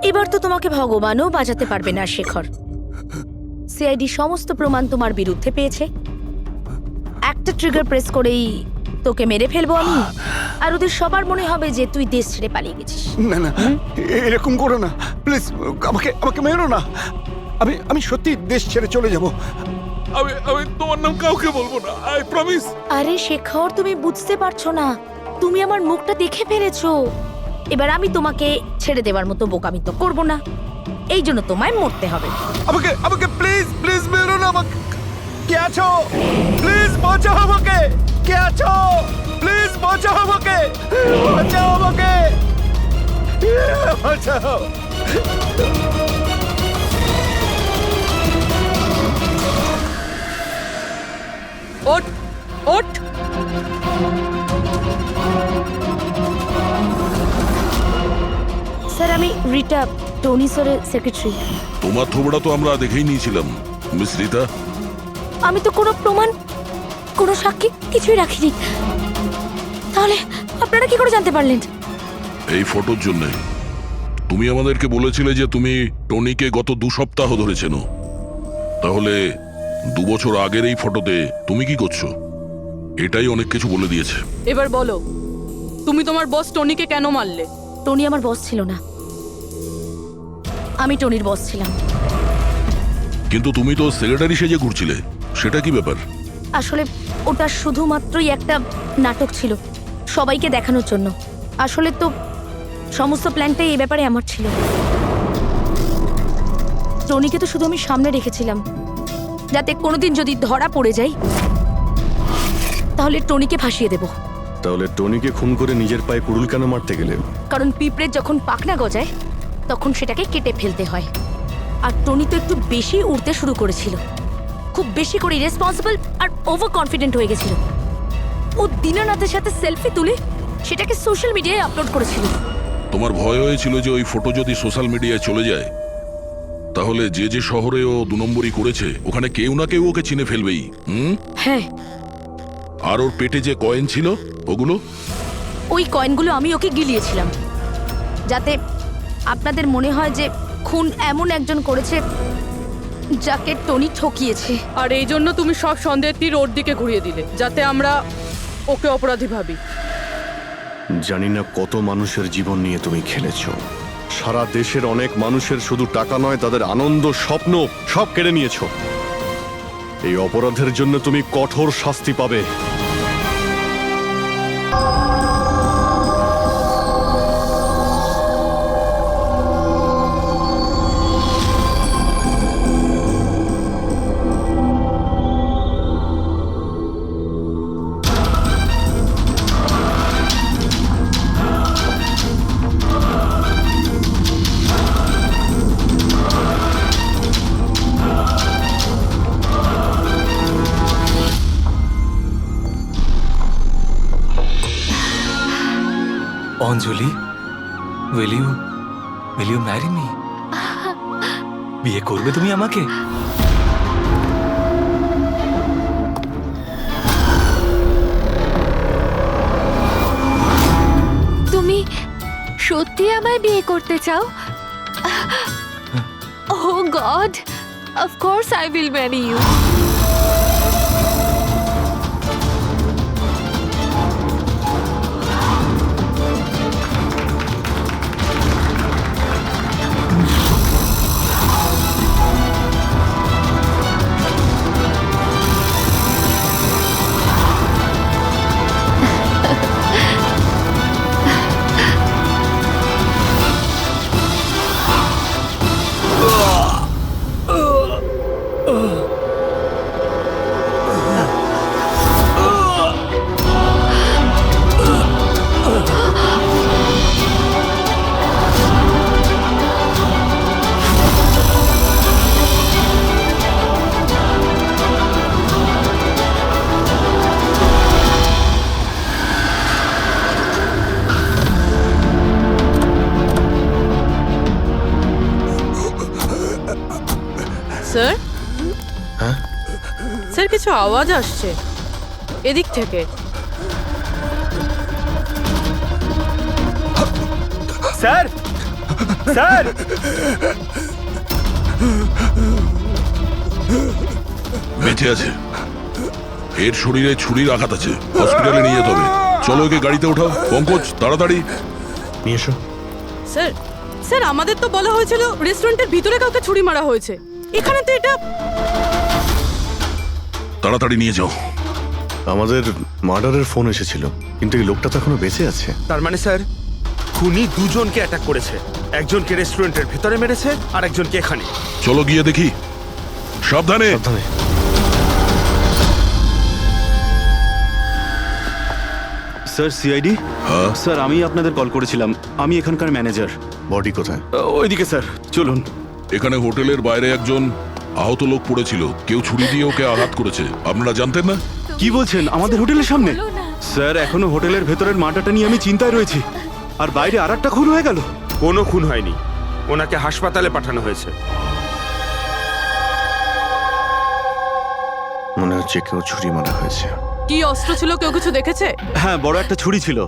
এবার তো তোমাকে ভগবানও বাঁচাতে পারবে না শেখর। সিআইডি সমস্ত প্রমাণ তোমার বিরুদ্ধে পেয়েছে। একটা ট্রিগার প্রেস করেই তোকে মেরে ফেলবো আমি, আর ওদের সবার মনে হবে যে তুই দেশ ছেড়ে পালিয়ে গেছিস। না না, এরকম করো না প্লিজ, আমাকে আমাকে মেরো না। আমি সত্যি দেশ ছেড়ে চলে যাব। আমি তোমার নাম কাউকে বলবো না, আই প্রমিস। আরে শেখর, তুমি বুঝতে পারছো না, তুমি আমার মুখটা দেখে ফেলেছো। এবার আমি তোমাকে ছেড়ে দেওয়ার মতো বোকামি তো করবো না, এই জন্য তোমায় মরতে হবে। আমাকে আমাকে প্লিজ প্লিজ মেরো না। আমাকে কে আছো? প্লিজ বাঁচাও আমাকে। কে আছো? প্লিজ বাঁচাও আমাকে, বাঁচাও আমাকে, বাঁচাও। ওঠ ওঠ। স্যার, আমি রিটা, টনি স্যারের সেক্রেটারি। তোমার থোবড়া তো আমরা দেখেই নিয়েছিলাম মিস রীতা। আমি তো কোনো প্রমাণ, কোনো সাক্ষী কিছুই রাখিনি। তাহলে আপনারা কি করে জানতে পারলেন? এই ফটোর জন্য তুমি আমাদেরকে বলেছিলে যে তুমি টনিকে গত 2 সপ্তাহ ধরে চেনো। তাহলে 2 বছর আগের এই ফটোতে তুমি কি করছো? এটাই অনেক কিছু বলে দিয়েছে। এবার বলো, তুমি তোমার বস টনিকে কেন মারলে? টনি আমার বস ছিল না, আমি টনির বস ছিলাম। কিন্তু তুমি তো সেক্রেটারি সেজে ঘুরছিলে, সেটা কি ব্যাপার? আসলে ওটা শুধুমাত্রই একটা নাটক ছিল, সবাইকে দেখানোর জন্য। আসলে তো সমস্ত প্ল্যানটাই এই ব্যাপারে আমার ছিল। টনিকে তো শুধু আমি সামনে রেখেছিলাম, যাতে কোনোদিন যদি ধরা পড়ে যাই তাহলে টনিকে ফাঁসিয়ে দেব। তাহলে টনিকে খুন করে নিজের পায়ে কুড়ুল কেন মারতে গেলে? কারণ পিঁপড়ের যখন পাখনা গজায় তখন সেটাকে কেটে ফেলতে হয়। আর টনি তো একটু বেশি উড়তে শুরু করেছিল, খুব বেশি করে রেসপন্সিবল আর ওভার কনফিডেন্ট হয়ে গেছিল। ও দীনানাথের সাথে সেলফি তুলে সেটাকে সোশ্যাল মিডিয়ায় আপলোড করেছিল। তোমার ভয় হয়েছিল যে ওই ফটো যদি সোশ্যাল মিডিয়ায় চলে যায় তাহলে যে যে শহরে ও 2 নম্বরই করেছে ওখানে কেউ না কেউ ওকে চিনে ফেলবেই। হ্যাঁ, আর ওর পেটে যে কয়েন ছিল ওগুলো? ওই কয়েনগুলো আমি ওকে গিলিয়েছিলাম, যাতে আপনাদের মনে হয় যে খুন এমন একজন করেছে যাকে টনি ঠকিয়েছে। আর এই জন্য তুমি সব সন্দেহের তীর ওর দিকে ঘুরিয়ে দিলে, যাতে আমরা ওকে অপরাধী ভাবি। জানি না কত মানুষের জীবন নিয়ে তুমি খেলেছো। সারা দেশের অনেক মানুষের শুধু টাকা নয়, তাদের আনন্দ, স্বপ্ন সব কেড়ে নিয়েছো। এই অপরাধের জন্য তুমি কঠোর শাস্তি পাবে। অঞ্জলি, will you marry me? বিয়ে করবে তুমি আমাকে? তুমি সত্যি আমায় বিয়ে করতে চাও? Oh God, of course I will marry you. Sir, sir কিছু আওয়াজ আসছে এদিক থেকে। স্যার, স্যার, বেঁচে আছে। এর শরীরে ছুরির আঘাত আছে, হসপিটালে নিয়ে যেতে হবে। চলো ওকে গাড়িতে ওঠাও। পঙ্কজ, তাড়াতাড়ি নিয়ে এসো। স্যার, স্যার আমাদের তো বলা হয়েছিল রেস্টুরেন্টের ভিতরে কাউকে ছুরি মারা হয়েছে, এখানে তো এটা। তাড়াতাড়ি নিয়ে যাও। আমাদের মার্ডারের ফোন এসেছিল, কিন্তু এই লোকটা তো এখনো বেঁচে আছে। তার মানে স্যার খুনি দুজনকে অ্যাটাক করেছে, একজনকে রেস্টুরেন্টের ভেতরে মেরেছে আর একজনকে এখানে। চলো গিয়ে দেখি। সাবধানে। সাবধানে। Sir, CID. হ্যাঁ স্যার, আমি আপনাদের কল করেছিলাম। আমি এখানকার ম্যানেজার। বডি কোথায়? ওইদিকে স্যার, চলুন। এখানে হোটেলের বাইরে একজন আহত লোক পড়েছিল, কেউ ছুরি দিয়ে ওকে আঘাত করেছে। আপনারা জানতেন না? কি বলছেন? আমাদের হোটেলের সামনে? স্যার, এখনো হোটেলের ভেতরের মার্ডারটা নিয়ে আমি চিন্তায় রয়েছি। আর বাইরে আর একটা খুন হয়ে গেল। কোনো খুন হয়নি, ওনাকে হাসপাতালে পাঠানো হয়েছে। মনে হচ্ছে কেউ ছুরি মারা হয়েছে। কি অস্ত্র ছিল, কেউ কিছু দেখেছে? হ্যাঁ, বড় একটা ছুরি ছিল,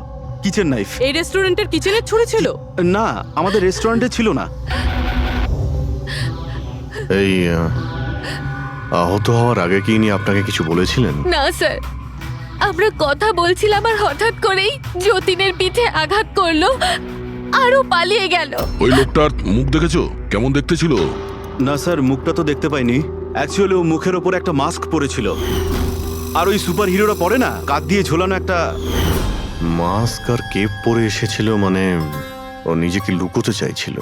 কিচেন নাইফ। এই রেস্টুরেন্টের কিচেনের ছুরি ছিল? না, আমাদের রেস্টুরেন্টে ছিল না। এই আহত হওয়ার আগে কি ইনি আপনাকে কিছু বলেছিলেন? না স্যার, আমরা কথা বলছিলাম আর হঠাৎ করেই যতীনের পিঠে আঘাত করলো আরও পালিয়ে গেল। ওই লোকটার মুখ দেখেছো? কেমন দেখতে ছিল? না স্যার, মুখটা তো দেখতে পাইনি। অ্যাকচুয়ালি ও মুখের ওপর একটা মাস্ক পরেছিল। আর ওই সুপার হিরোরা পরে না, কাক দিয়ে ঝোলানো একটা মাস্ক আর কেপ পরে এসেছিল, মানে ও নিজেকে লুকোতে চাইছিল।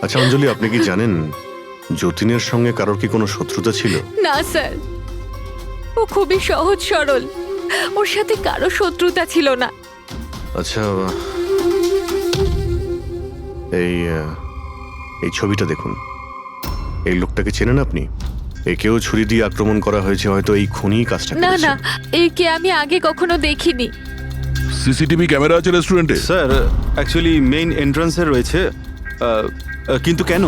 আচ্ছা অঞ্জলি, আপনি কি জানেন যতীনের সঙ্গে কারোর কি কোনো শত্রুতা ছিল? না স্যার, ও খুবই সহজ সরল, ওর সাথে কারো শত্রুতা ছিল না। আচ্ছা, এই ছবিটা দেখুন। এই লোকটাকে চেনেন আপনি? একেও ছুরি দিয়ে আক্রমণ করা হয়েছে, হয়তো এই খুনি কাজটা না করেছে। না, একে আমি আগে কখনো দেখিনি। সিসিটিভি ক্যামেরা আছে রেস্টুরেন্টে? স্যার, অ্যাকচুয়ালি মেইন এন্ট্রান্সে রয়েছে। কিন্তু কেন?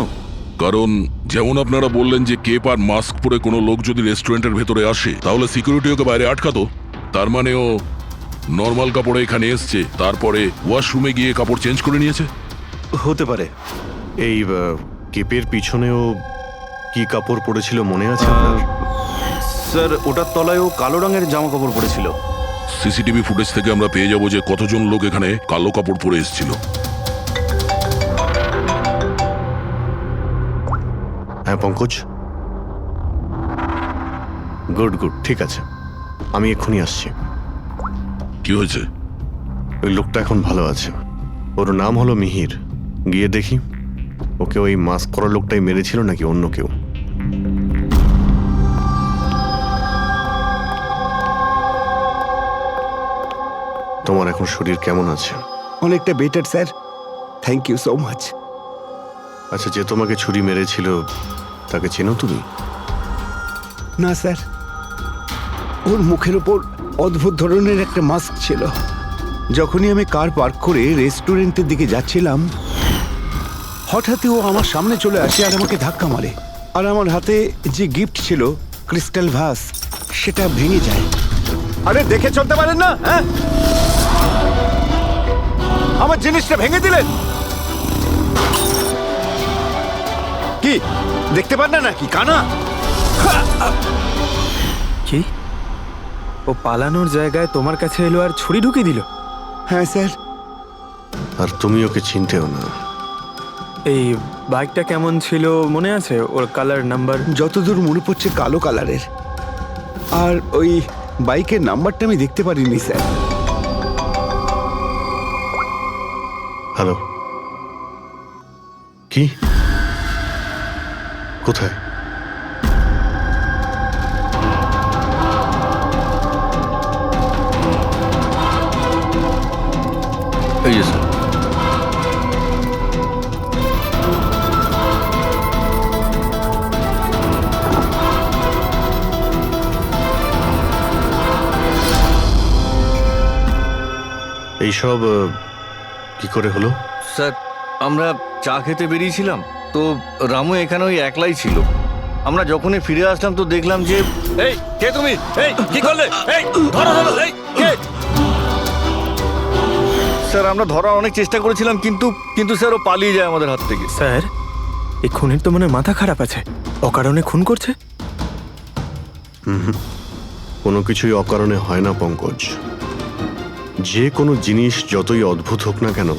কারণ যেমন আপনারা বললেন যে কেপ আর মাস্ক পরে কোনো লোক যদি রেস্টুরেন্টের ভেতরে আসে, তাহলে সিকিউরিটি ওকে বাইরে আটকাতো। তার মানে ও নর্মাল কাপড়ে এখানে এসছে, তারপরে ওয়াশরুমে গিয়ে কাপড় চেঞ্জ করে নিয়েছে। হতে পারে। এই কেপের পিছনেও কি কাপড় পরেছিল মনে আছে আপনার? স্যার, ওটার তলায় ও কালো রঙের জামা কাপড় পরেছিল। সিসিটিভি ফুটেজ থেকে আমরা পেয়ে যাবো যে কতজন লোক এখানে কালো কাপড় পরে এসেছিল। হ্যাঁ পঙ্কজ, গুড গুড, ঠিক আছে, আমি এক্ষুনি আসছি। কি হয়েছে? ওই লোকটা এখন ভালো আছে, ওর নাম হলো মিহির। গিয়ে দেখি ওকে ওই মাস্ক করা লোকটাই মেরেছিল নাকি অন্য কেউ। তোমার এখন শরীর কেমন আছে? অনেকটা better sir, thank you so much. আচ্ছা, যে তোমাকে ছুরি মেরেছিল তাকে চেনো তুমি? না স্যার, ওর মুখের ওপর অদ্ভুত ধরনের একটা মাস্ক ছিল। যখনই আমি কার পার্ক করে রেস্টুরেন্টের দিকে যাচ্ছিলাম, হঠাৎই ও আমার সামনে চলে আসে আর আমাকে ধাক্কা মারে। আর আমার হাতে যে গিফট ছিল, ক্রিস্টাল ভাস, সেটা ভেঙে যায়। আরে দেখে চলতে পারেন না, হ্যাঁ? আমার জিনিসটা ভেঙে দিলেন। কি দেখতে পান না নাকি কানা? কি? ও পালানোর জায়গায় তোমার কাছে এলো আর ছুরি ঢুকিয়ে দিল? হ্যাঁ স্যার। আর তুমি ওকে চিনতেও না। এই বাইকটা কেমন ছিল মনে আছে? ওর কালার, নাম্বার? যতদূর মনে পড়ছে কালো কালারের। আর ওই বাইকের নাম্বারটা আমি দেখতে পারিনি স্যার। হ্যালো, কি? কোথায়? এই যে স্যার। এইসব কি করে হলো? স্যার, আমরা চা খেতে বেরিয়েছিলাম, তো রামু এখানে ওই একলাই ছিল। আমরা যখনই ফিরে আসলাম তো দেখলাম যে... এই কে তুমি? এই কি করলে? এই ধরো ধরো, এই কে? স্যার, আমরা ধরার অনেক চেষ্টা করেছিলাম, কিন্তু স্যার ও পালিয়ে যায় আমাদের হাত থেকে। স্যার, এই খুনের তো মনে হয় মাথা খারাপ আছে। অকারণে খুন করছে। কোনো কিছুই অকারণে হয় না পঙ্কজ। যে কোনো জিনিস যতই অদ্ভুত হোক না কেন,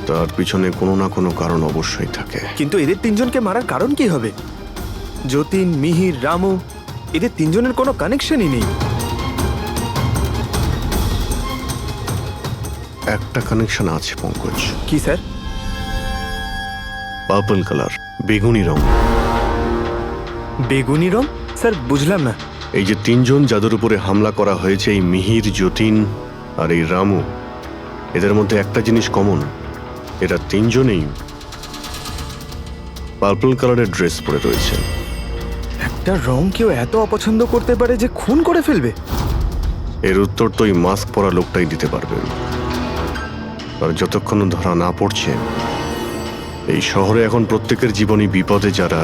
তার পিছনে কোনো না কোনো কারণ অবশ্যই থাকে। কিন্তু এদের তিনজনকে মারার কারণ কি হবে? যতীন, মিহির, রামু, এদের তিনজনের কোনো কানেকশনই নেই। একটা কানেকশন আছে পঙ্কজ। কি স্যার? পার্পল কালার, বেগুনি রং। বেগুনি রং? স্যার, বুঝলাম না। এই যে তিনজন যাদের উপরে হামলা করা হয়েছে, এই মিহির, যতীন আর এই রামু, এদের মধ্যে একটা জিনিস কমন। এরা তিনজনেই পার্পল কালারের ড্রেস পরে রয়েছে। একটা রং কেউ এত অপছন্দ করতে পারে যে খুন করে ফেলবে? এর উত্তর তো এই মাস্ক পরা লোকটাই দিতে পারবে। আর যতক্ষণ ধরা না পড়ছে, এই শহরে এখন প্রত্যেকের জীবনই বিপদে যারা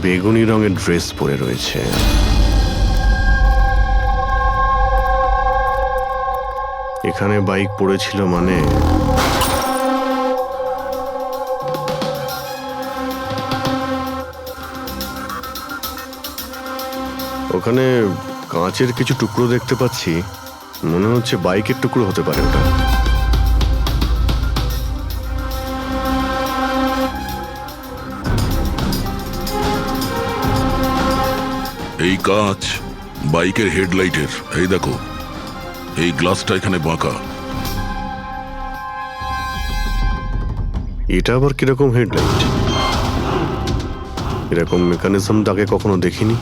বেগুনি রঙের ড্রেস পরে রয়েছে। এখানে বাইক পড়েছিল মানে ওখানে কাঁচের কিছু টুকরো দেখতে পাচ্ছি। মনে হচ্ছে বাইকের টুকরো হতে পারে ওটা। এই কাঁচ বাইকের হেডলাইটের। এই দেখো, এই গ্লাসটা এখানে বাঁকা। এটা আবার কিরকম হেডলাইট? এরকম মেকানিজম আগে কখনো দেখিনি।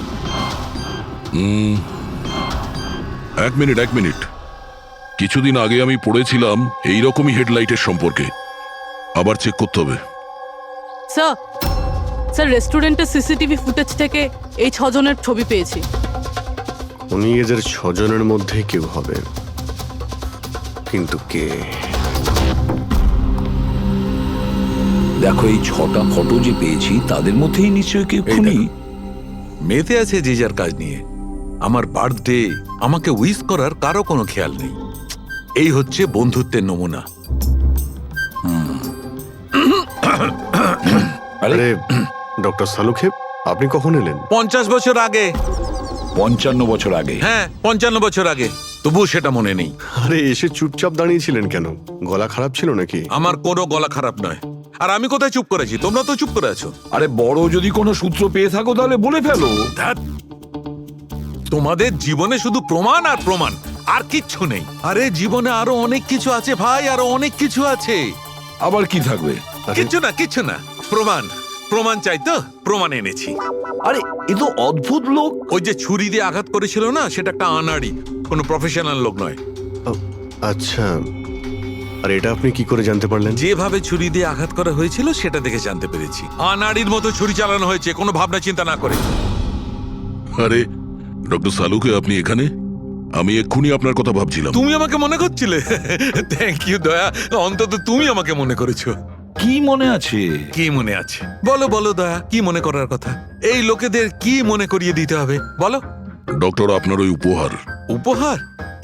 এক মিনিট। কিছুদিন আগে আমি পড়েছিলাম এইরকমই হেডলাইটের সম্পর্কে। আবার চেক করতে হবে। স্যার, রেস্টুরেন্টের সিসিটিভি ফুটেজ থেকে এই 6 জনের ছবি পেয়েছি। উনি এদের 6 জনের মধ্যে কেউ হবে, কিন্তু কে? দেখো, এই 6টা ফটো যে পেয়েছি তাদের মধ্যেই নিশ্চয়ই কেউ খুনি। মেতে আছে যে যার কাজ নিয়ে। আমার বার্থডে, আমাকে উইশ করার কারো কোনো খেয়াল নেই। এই হচ্ছে বন্ধুত্বের নমুনা। আরে ডক্টর সালুখেব, আপনি কখন এলেন? 50 বছর আগে। 55 বছর আগে? হ্যাঁ, 55 বছর আগে। তবুও সেটা মনে নেই। আরে এসে চুপচাপ দাঁড়িয়েছিলেন কেন? গলা খারাপ ছিল নাকি? আমার কোনো গলা খারাপ নয়। আর আমি কোথায় চুপ করেছি? তোমরা তো চুপ করে আছো। আরে বড় যদি কোনো সূত্র পেয়ে থাকো তাহলে বলে ফেলো। তোমাদের জীবনে শুধু প্রমাণ আর প্রমাণ, আর কিচ্ছু নেই। আরে জীবনে আরো অনেক কিছু আছে ভাই, আরো অনেক কিছু আছে। আবার কি থাকবে? কিচ্ছু না। প্রমাণ চাই তো, প্রমাণ এনেছি। আরে এ তো অদ্ভুত লোক। ওই যে ছুরি দিয়ে আঘাত করেছিল না, সেটা একটা আনাড়ি, কোনো প্রফেশনাল লোক নয়। আচ্ছা, আর এটা আপনি কি করে জানতে পারলেন? যেভাবে ছুরি দিয়ে আঘাত করা হয়েছিল সেটা দেখে জানতে পেরেছি। আনাড়ির মতো ছুরি চালানো হয়েছে, কোনো ভাবনা চিন্তা না করে। আরে ডক্টর সালুকে, আপনি এখানে? আমি এক্ষুনি আপনার কথা ভাবছিলাম। তুমি আমাকে মনে করছিলে? থ্যাংক ইউ দয়া, অন্তত তুমি আমাকে মনে করেছো। কি মনে আছে? কি মনে আছে বলো বলো দয়া, কি মনে করার কথা? এই লোকেদের কি মনে করিয়ে দিতে হবে বলো। ডক্টর, আপনার ওই উপহার। উপহার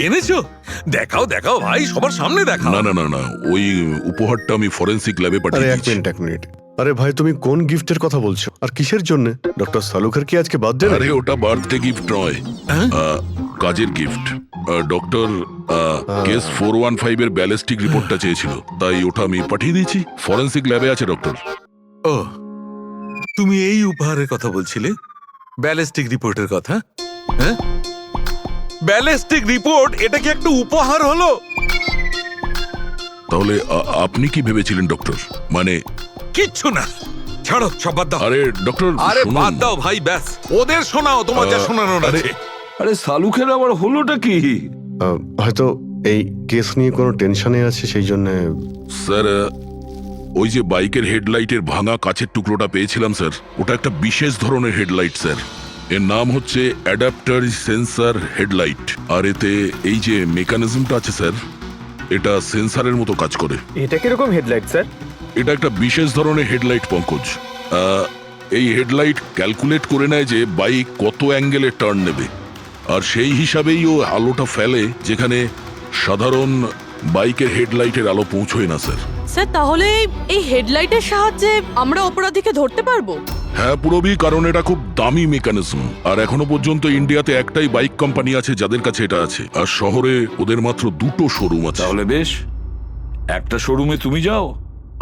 এনেছো? দেখাও দেখাও ভাই, সবার সামনে দেখাও। না না না না, ওই উপহারটা আমি ফরেন্সিক ল্যাবে পাঠিয়ে আরে এক দিয়েছি। মিনিট এক মিনিট, আরে ভাই তুমি কোন গিফটের কথা বলছো আর কিসের জন্য? ডক্টর সালুকের কি আজকে বার্থডে? আরে ওটা বার্থডে গিফট নয়, কাজের গিফট। ডক্টর কেস 415 এর ব্যালিস্টিক রিপোর্টটা চেয়েছিল, তাই ওটা আমি পাঠিয়ে দিয়েছি। ফরেন্সিক ল্যাবে আছে ডক্টর। ও, তুমি এই উপহারের কথা বলছিলে? ব্যালিস্টিক রিপোর্টের কথা? হ্যাঁ, ব্যালিস্টিক রিপোর্ট, এটা কি একটা উপহার হলো? তাহলে আপনি কি ভেবেছিলেন ডক্টর? মানে কিচ্ছু না, ছাড়ো সব বাদ দাও। আরে ডক্টর, আরে শুনুন। বাদ দাও ভাই, ব্যাস ওদের শোনাও তোমার যা শোনানোর আছে। আরে সালুকের আবার হলোটা কি? হয়তো এই কেস নিয়ে কোনো টেনশনে আছে, সেই জন্য। স্যার, ওই যে বাইকের হেডলাইটের ভাঙা কাচের টুকরোটা পেয়েছিলাম স্যার, ওটা একটা বিশেষ ধরনের হেডলাইট স্যার। এর নাম হচ্ছে অ্যাডাপ্টার সেন্সর হেডলাইট। আর এতে এই যে মেকানিজমটা আছে স্যার, এটা সেন্সরের মতো কাজ করে। এটা কিরকম হেডলাইট স্যার? এটা একটা বিশেষ ধরনের হেডলাইট পঙ্কজ। এই হেডলাইট ক্যালকুলেট করে নেয় যে বাইক কত অ্যাঙ্গেলে টার্ন নেবে, আর সেই হিসাবেই ও আলোটা ফেলে যেখানে সাধারণ বাইকের হেডলাইটের আলো পৌঁছয় না স্যার। স্যার তাহলে এই হেডলাইটের সাহায্যে আমরা অপরাধীকে ধরতে পারবো? হ্যাঁ পুরবি, কারণ এটা খুব দামি মেকানিজম। আর এখনো পর্যন্ত ইন্ডিয়াতে একটাই বাইক কোম্পানি আছে যাদের কাছে এটা আছে, আর শহরে ওদের মাত্র 2টো শোরুম আছে। তাহলে বেশ, একটা শোরুমে তুমি যাও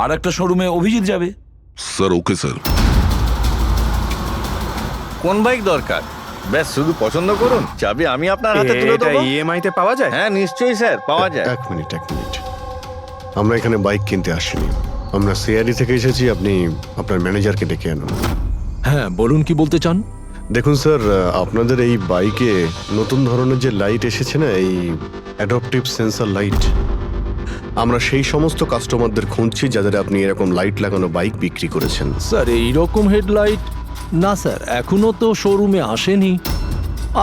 আর একটা শোরুমে অভিজিৎ যাবে। Sir okay sir. কোন বাইক দরকার? ব্যাস শুধু পছন্দ করুন, চাবি আমি আপনার হাতে তুলে দেবো। ইএমআই তে পাওয়া যায়? হ্যাঁ নিশ্চয়ই স্যার, পাওয়া যায়। এক মিনিট এক মিনিট, আমরা এখানে বাইক কিনতে আসিনি, আমরা সিআইডি থেকে এসেছি। আপনি আপনার ম্যানেজারকে ডেকে আনুন। হ্যাঁ বলুন, কি বলতে চান? দেখুন স্যার, আপনাদের এই বাইকে নতুন ধরনের যে লাইট এসেছে না, এই অ্যাডাপটিভ সেন্সর লাইট, আমরা সেই সমস্ত কাস্টমারদের খুঁজছি যাদের আপনি এরকম লাইট লাগানো বাইক বিক্রি করেছেন। স্যার এইরকম হেডলাইট না স্যার, এখনো তো শোরুমে আসেনি,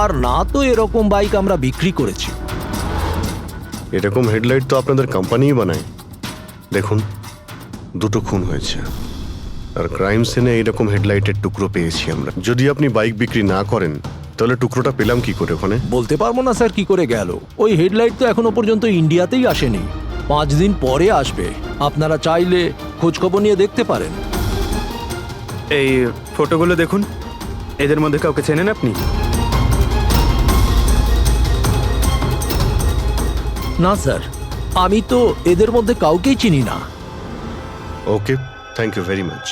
আর না তো এরকম বাইক আমরা বিক্রি করেছি। এরকম হেডলাইট তো আপনাদের কোম্পানিই বানায়। দেখুন, 2টো খুন হয়েছে, আর ক্রাইম সিনে এইরকম হেডলাইটের টুকরো পেয়েছি আমরা। যদি আপনি বাইক বিক্রি না করেন তাহলে টুকরোটা পেলাম কি করে ওখানে? বলতে পারবো না স্যার কি করে গেল। ওই হেডলাইট তো এখনো পর্যন্ত ইন্ডিয়াতেই আসেনি, 5 দিন পরে আসবে। আপনারা চাইলে খোঁজখবর নিয়ে দেখতে পারেন। এই ফটোগুলো দেখুন, এদের মধ্যে কাউকে চেনেন আপনি? না স্যার, আমি তো এদের মধ্যে কাউকেই চিনি না। Okay, thank you very much.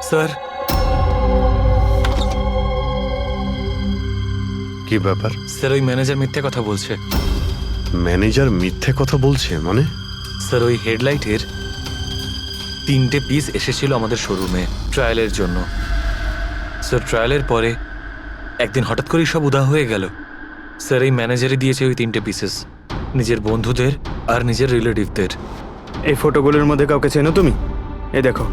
Sir, কি ব্যাপার? স্যার ওই ম্যানেজার মিথ্যে কথা বলছে। ম্যানেজার মিথ্যে কথা বলছে মানে? স্যার ওই হেডলাইটের 3টে পিস এসেছিল আমাদের শোরুমে ট্রায়ালের জন্য। স্যার ট্রায়ালের পরে একদিন হঠাৎ করেই সব উদা হয়ে গেল। স্যার এই ম্যানেজারই দিয়েছে ওই 3টে পিসেস, নিজের বন্ধুদের আর নিজের রিলেটিভদের। এই ফটোগুলোর মধ্যে কাউকে চেনো তুমি? এ দেখো।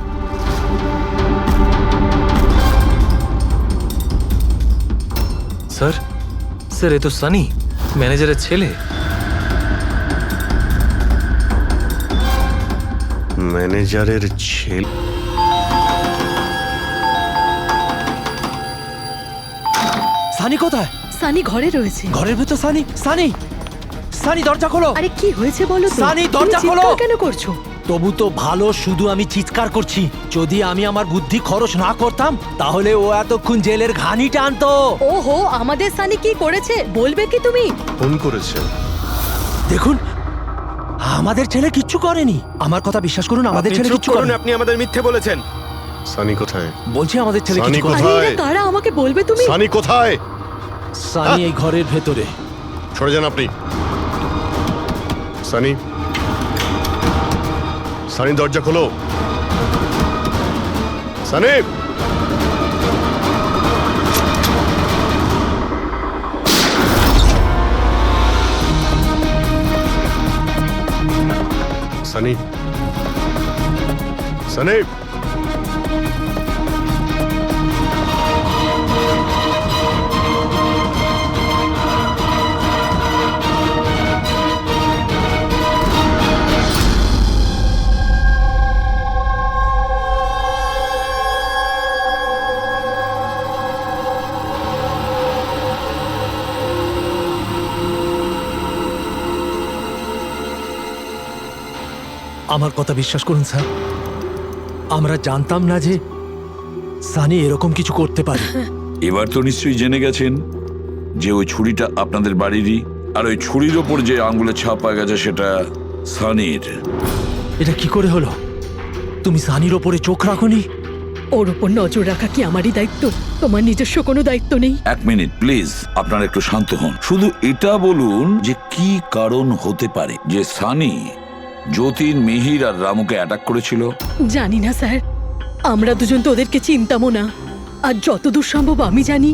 স্যার স্যার এ তো সানি, ম্যানেজারের ছেলে। ম্যানেজারের ছেলে? সানি কোথায়? সানি ঘরে রয়েছে। ঘরের ভেতর সানি? সানি, সানি দরজা খোলো। আরে কি হয়েছে বলো তো? সানি তুমি দরজা খোলো। চিৎকার কেন করছো? তবু তো ভালো, শুধু আমি চিৎকার করছি। যদি আমি আমার বুদ্ধি খরচ না করতাম তাহলে ও এতক্ষণ জেলের ঘানি টানতো। ওহো, আমাদের সানি কি করেছে বলবে কি তুমি? ফোন করেছে। দেখুন, আমাদের ছেলে কিচ্ছু করেনি। আমার কথা বিশ্বাস করুন, আমাদের ছেলে কিচ্ছু করেনি। আপনি আমাদের মিথ্যে বলেছেন। সানি কোথায়? বলছি আমাদের ছেলে সানি কিছু করেনি। কোথায়? আরে কারা, আমাকে বলবে তুমি? সানি কোথায়? সানি এই ঘরের ভেতরে। সরে যান আপনি। সানি, সানি দরজা খোলো। সানি, সানি, সানি। আমার কথা বিশ্বাস করুন স্যার, আমরা জানতাম না যে সানি এরকম কিছু করতে পারে। এবার তো নিশ্চয়ই জেনে গেছেন যে ওই ছুরিটা আপনাদের বাড়িরই, আর ওই ছুরির ওপর যে আঙ্গুলের ছাপ পাওয়া গেছে সেটা সানির। এটা কি করে হলো? তুমি সানির ওপরে চোখ রাখোনি? ওর ওপর নজর রাখা কি আমারই দায়িত্ব? তোমার নিজস্ব কোনো দায়িত্ব নেই? এক মিনিট প্লিজ, আপনারা একটু শান্ত হন। শুধু এটা বলুন যে কি কারণ হতে পারে যে সানি যতীন, মিহির আর রামুকে অ্যাটাক করেছিল। জানি না স্যার, আমরা দুজন তো ওদেরকে চিনতামও না। আর যতদূর সম্ভব আমি জানি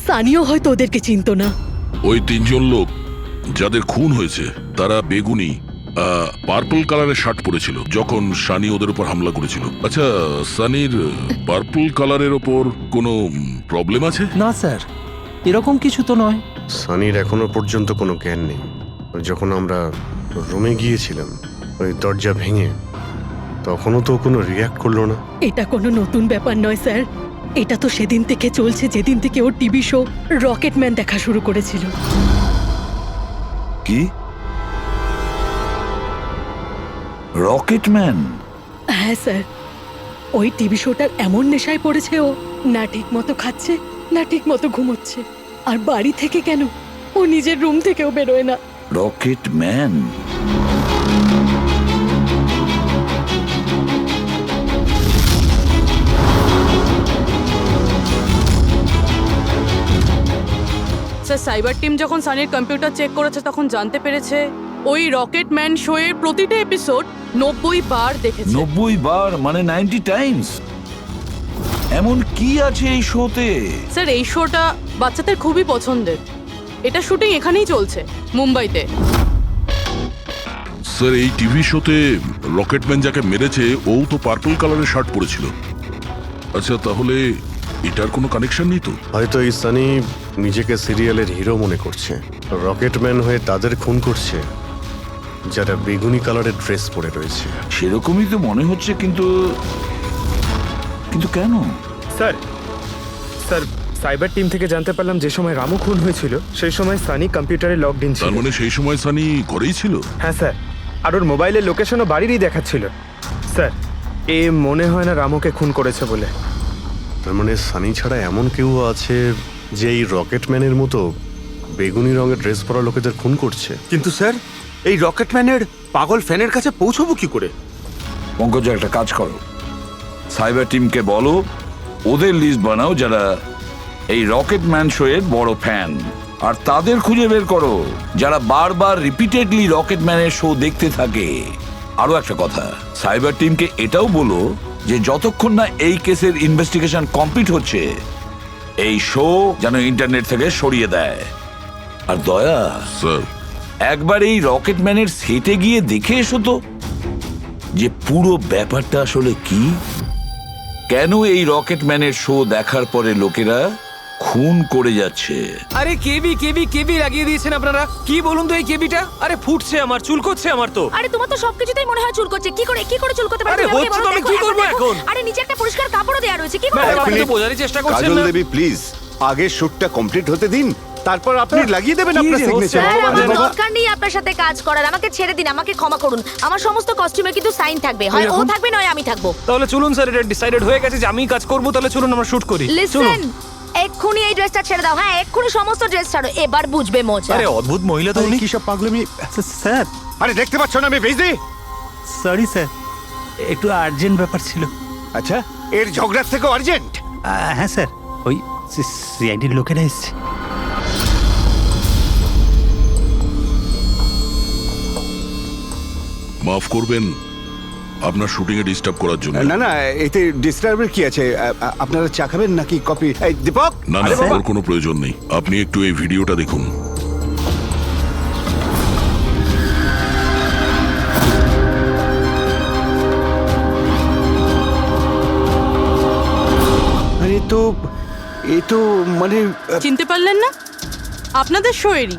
সানিও হয়তো ওদেরকে চিনতো না। ওই তিনজন লোক যাদের খুন হয়েছে তারা বেগুনি পার্পল কালারের শার্ট পরেছিল যখন সানি ওদের উপর হামলা করেছিল। আচ্ছা, সানির পার্পল কালারের ওপর কোনো প্রবলেম আছে? না স্যার, এরকম কিছু তো নয়। সানির এখনো পর্যন্ত কোনো জ্ঞান নেই। যখন আমরা রুমে গিয়েছিলাম ওই দরজা ভেঙে, তখনও তো কোনো রিয়াক্ট করলো না। এটা কোনো নতুন ব্যাপার নয় স্যার, এটা তো সেদিন থেকে চলছে যেদিন থেকে ওর টিভি শো রকেটম্যান দেখা শুরু করেছিল। কি? রকেটম্যান? হ্যাঁ স্যার, ওই টিভি শোটার এমন নেশায় পড়েছে ও, না ঠিক মতো খাচ্ছে না ঠিক মতো ঘুমোচ্ছে। আর বাড়ি থেকে কেন, ও নিজের রুম থেকেও বেরোয় না। রকেটম্যান? স্যার, সাইবার টিম যখন সানির কম্পিউটার চেক করেছে তখন জানতে পেরেছে ওই রকেটম্যান শো এর প্রতিটা এপিসোড 90 বার দেখেছে। 90 বার মানে 90 টাইমস? এমন কি আছে এই শোতে? স্যার, এই শোটা বাচ্চাদের খুবই পছন্দের। এটা শুটিং এখানেই চলছে, মুম্বাইতে। স্যার, এই টিভি শোতে রকেটম্যান যাকে মেরেছে ও তো পার্পল কালারের শার্ট পরেছিল। আচ্ছা, তাহলে এটার কোনো কানেকশন নেই তো? হয়তো এই সানি নিজেকে সিরিয়ালের হিরো মনে করছে, রকেটম্যান হয়ে তাদের খুন করছে যারা বেগুনি কালারের ড্রেস পরে রয়েছে। সেরকমই তো মনে হচ্ছে, কিন্তু কিন্তু কেন? স্যার, সাইবার টিম থেকে জানতে পারলাম যে সময় রামু খুন হয়েছিল সেই সময় সানি কম্পিউটারে লগড ইন ছিল। তার মানে সেই সময় সানি ঘরেই ছিল? হ্যাঁ স্যার, আর ওর মোবাইলের লোকেশনও বাড়িরই দেখাচ্ছিল। স্যার, এ মনে হয় না রামুকে খুন করেছে বলে। তার মানে সানি ছাড়া এমন কেউ আছে যে এই রকেটম্যানের মতো বেগুনি রঙের ড্রেস পরা লোকেদের খুন করছে। কিন্তু স্যার, এই রকেটম্যানের পাগল ফ্যানের কাছে পৌঁছবো কি করে? পঙ্কজ, একটা কাজ করো, সাইবার টিমকে বলো ওদের লিস্ট বানাও যারা এই রকেটম্যান শো এর বড় ফ্যান, আর তাদের খুঁজে বের করো যারা বারবার রিপিটেডলি রকেটম্যানের শো দেখতে থাকে। আরো একটা কথা, সাইবার টিমকে এটাও বলো যে যতক্ষণ না এই কেসের ইনভেস্টিগেশন কমপ্লিট হচ্ছে এই শো যেন ইন্টারনেট থেকে সরিয়ে দেয়। আর দয়া স্যার, একবার এই রকেটম্যানের সেটে গিয়ে দেখে এসো তো যে পুরো ব্যাপারটা আসলে কি, কেন এই রকেটম্যানের শো দেখার পরে লোকেরা খুন করে যাচ্ছে। আরে কেবি কেবি কেবি লাগিয়ে দিয়েছেন আপনারা। কি বলুন তো এই কেবিটা? আরে ফুটছে আমার, চুলকোচ্ছে আমার তো। আরে তোমার তো সবকিছুতেই মনে হয় চুল করছে। কি করে চুলকোতে পারে? আরে হচ্ছে তো, আমি কি করবো এখন? আরে নিচে একটা পরিষ্কার কাপড়ও দেয়া রয়েছে, কি করে? আপনি তো বোঝারই চেষ্টা করছেন কাজল না। দেবী প্লিজ, আগে শুটটা কমপ্লিট হতে দিন, তারপর আপনি লাগিয়ে দেবেন কি আপনার যে সিগনেচার। হচ্ছে? আমার দরকার নেই আপনার সাথে কাজ করার, আমাকে ছেড়ে দিন, আমাকে ক্ষমা করুন। আমার সমস্ত কস্টিউমে কিন্তু সাইন থাকবে, হয় ও থাকবে নয় আমি থাকবো। তাহলে চলুন স্যার, এটা ডিসাইডেড হয়ে গেছে যে আমিই কাজ করবো। তাহলে চলুন আমরা শুট করি। লিসেন, এক্ষুনি এই ড্রেসটা ছেড়ে দাও। হ্যাঁ, এক্ষুনি সমস্ত ড্রেস ছাড়ো, এবার বুঝবে মজা। আরে অদ্ভুত মহিলা তো উনি। কি সব পাগলামি স্যার, আরে দেখতে পাচ্ছ না আমি বিজি? সরি স্যার, একটু আর্জেন্ট ব্যাপার ছিল। আচ্ছা, এর ঝগড়ার থেকেও আর্জেন্ট? হ্যাঁ স্যার, ওই সিআইডির লোকেরা এসছে। মাফ করবেন আপনার শুটিং এ ডিস্টার্ব করার জন্য। না না, এতে ডিস্টার্বের কি আছে? আপনারা চা খাবেন নাকি কফি? এই দীপক, না না, আমার কোনো প্রয়োজন নেই। আপনি একটু এই ভিডিওটা দেখুন। আরে এ তো মানে চিনতে পারলেন না? আপনাদের শোয়েরই।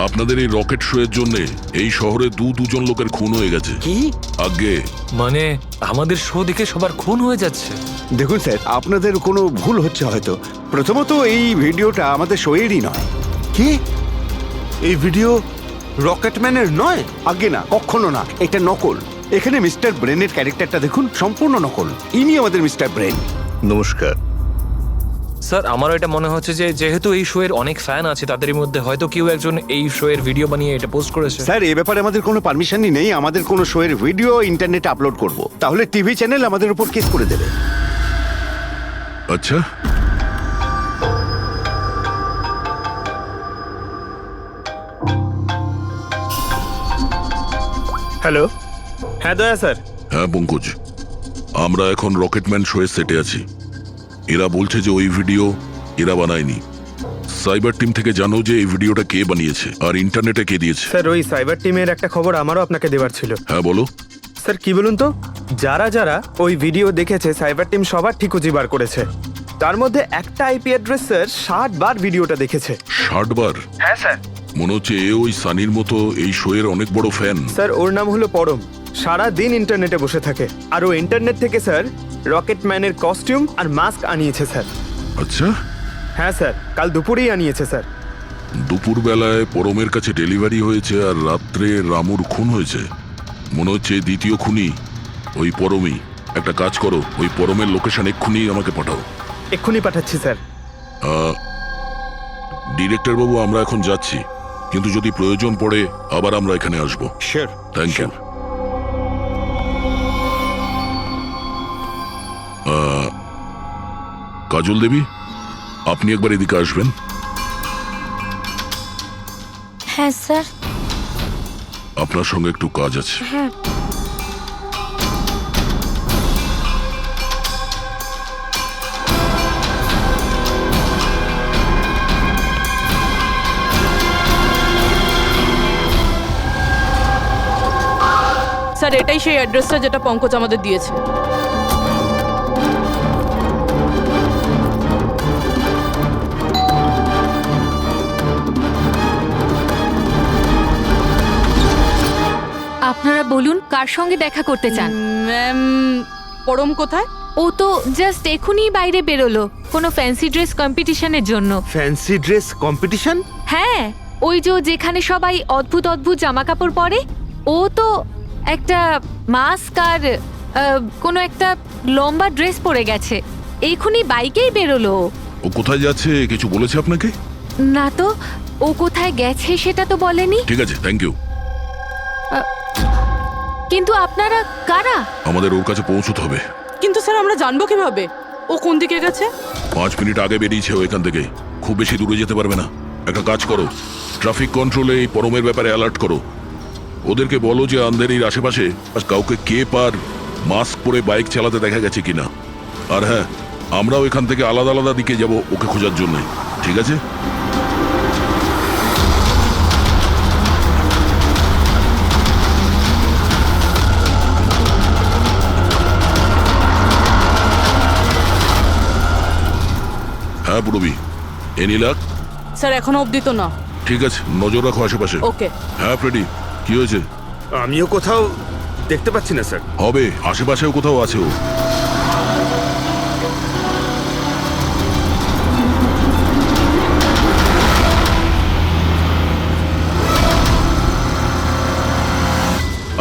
আপনাদের এই রকেট শো এর জন্য এই শহরে দুজন লোকের খুন হয়ে গেছে। কি? আগে মানে আমাদের শো দেখে সবার খুন হয়ে যাচ্ছে? দেখুন স্যার, আপনাদের কোনো ভুল হচ্ছে হয়তো। প্রথমত এই ভিডিওটা আমাদের শোয়েরই নয়। কি? এই ভিডিও রকেটম্যানের নয়? আগে না, কখনো না, এটা নকল। এখানে মিস্টার ব্রেনের ক্যারেক্টারটা দেখুন, সম্পূর্ণ নকল। ইনি আমাদের মিস্টার ব্রেন। নমস্কার। স্যার আমারও এটা মনে হচ্ছে যে যেহেতু এই শো এর অনেক ফ্যান আছে, তাদের মধ্যে হয়তো কেউ একজন এই শো এর ভিডিও বানিয়ে এটা পোস্ট করেছে। স্যার, এ ব্যাপারে আমাদের কোনো পারমিশনই নেই। আমাদের কোনো শো এর ভিডিও ইন্টারনেটে আপলোড করব, তাহলে টিভি চ্যানেল আমাদের উপর কেস করে দেবে। আচ্ছা, হ্যালো, হ্যাঁ দয়া স্যার। হ্যাঁ পঙ্কজ, আমরা এখন রকেটম্যান শোয়ের সেটে আছি। এরা বলছে যে ওই ভিডিও এরা বানায়নি। সাইবার টিম থেকে জানো যে এই ভিডিওটা কে বানিয়েছে আর ইন্টারনেটে কে দিয়েছে? স্যার, ওই সাইবার টিমের একটা খবর আমারও আপনাকে দেওয়ার ছিল। হ্যাঁ বলো। স্যার কি বলুন তো, যারা যারা ওই ভিডিও দেখেছে সাইবার টিম সবার ঠিক খুঁজে বার করেছে। তার মধ্যে একটা আইপি অ্যাড্রেস স্যার 60 বার ভিডিওটা দেখেছে। 60 বার? হ্যাঁ স্যার। মনে হচ্ছে এ ওই সানির মতো এই শো এর অনেক বড় ফ্যান। স্যার ওর নাম হলো পরম। সারা দিন ইন্টারনেটে বসে থাকে, আর ও ইন্টারনেট থেকে স্যার রকেটম্যানের কস্টিউম আর মাস্ক আনিয়েছে স্যার। আচ্ছা। হ্যাঁ স্যার, কাল দুপুরেই আনিয়েছে স্যার। দুপুর বেলায় পরমের কাছে ডেলিভারি হয়েছে আর রাত্রে রামুর খুন হয়েছে। মনে হচ্ছে দ্বিতীয় খুনি ওই পরমই। একটা কাজ করো, ওই পরমের লোকেশন এক্ষুনি আমাকে পাঠাও। এক্ষুনি পাঠাচ্ছি স্যার। ডিরেক্টর বাবু, আমরা এখন যাচ্ছি, কিন্তু যদি প্রয়োজন পড়ে আবার আমরা এখানে আসবো। Sure. Thank you. Kajal Devi, আপনি একবার এদিকে আসবেন। হ্যাঁ স্যার। আপনার সঙ্গে একটু কাজ আছে। হ্যাঁ। স্যার এটাই সেই অ্যাড্রেসটা যেটা পঙ্কজ আমাদের দিয়েছে। আপনারা বলুন কার সঙ্গে দেখা করতে চান? ম্যাম, পরম কোথায়? ও তো জাস্ট এখনই বাইরে বেরোলো কোনো ফ্যান্সি ড্রেস কম্পিটিশনের জন্য। Fancy dress competition? হ্যাঁ, ওই যেখানে সবাই অদ্ভুত অদ্ভুত জামা কাপড় পরে, ও তো একটা মাস্ক আর কোনো একটা লম্বা ড্রেস পরে গেছে। এখনই বাইকেই বেরোলো। ও কোথায় যাচ্ছে কিছু বলেছে আপনাকে? না তো, ও কোথায় গেছে সেটা তো বলেনি। ঠিক আছে, থ্যাংক ইউ। কিন্তু আপনারা কারা? আমাদের ওর কাছে পৌঁছতে হবে। কিন্তু স্যার আমরা জানবো কিভাবে ও কোন দিকে গেছে? 5 মিনিট আগে বেরিয়েছে ও এখান থেকে, খুব বেশি দূরে যেতে পারবে না। একটা কাজ করো, ট্রাফিক কন্ট্রোলে এই পরমের ব্যাপারে অ্যালার্ট করো। ওদেরকে বলো যে আন্ধেরির আশেপাশে কাউকে কেপ আর মাস্ক পরে বাইক চালাতে দেখা গেছে কিনা। আর হ্যাঁ, আমরাও এখান থেকে আলাদা আলাদা দিকে যাব ওকে খোঁজার জন্য। ঠিক আছে? হ্যাঁ পুরবি, এনি লাক? স্যার এখনো অবধি তো না। ঠিক আছে, নজর রাখো আশেপাশে। ওকে। হ্যাঁ ফ্রেডি, কি হয়েছে? আমিও কোথাও দেখতে পাচ্ছি না স্যার। হবে, আশেপাশেও কোথাও আছে ও।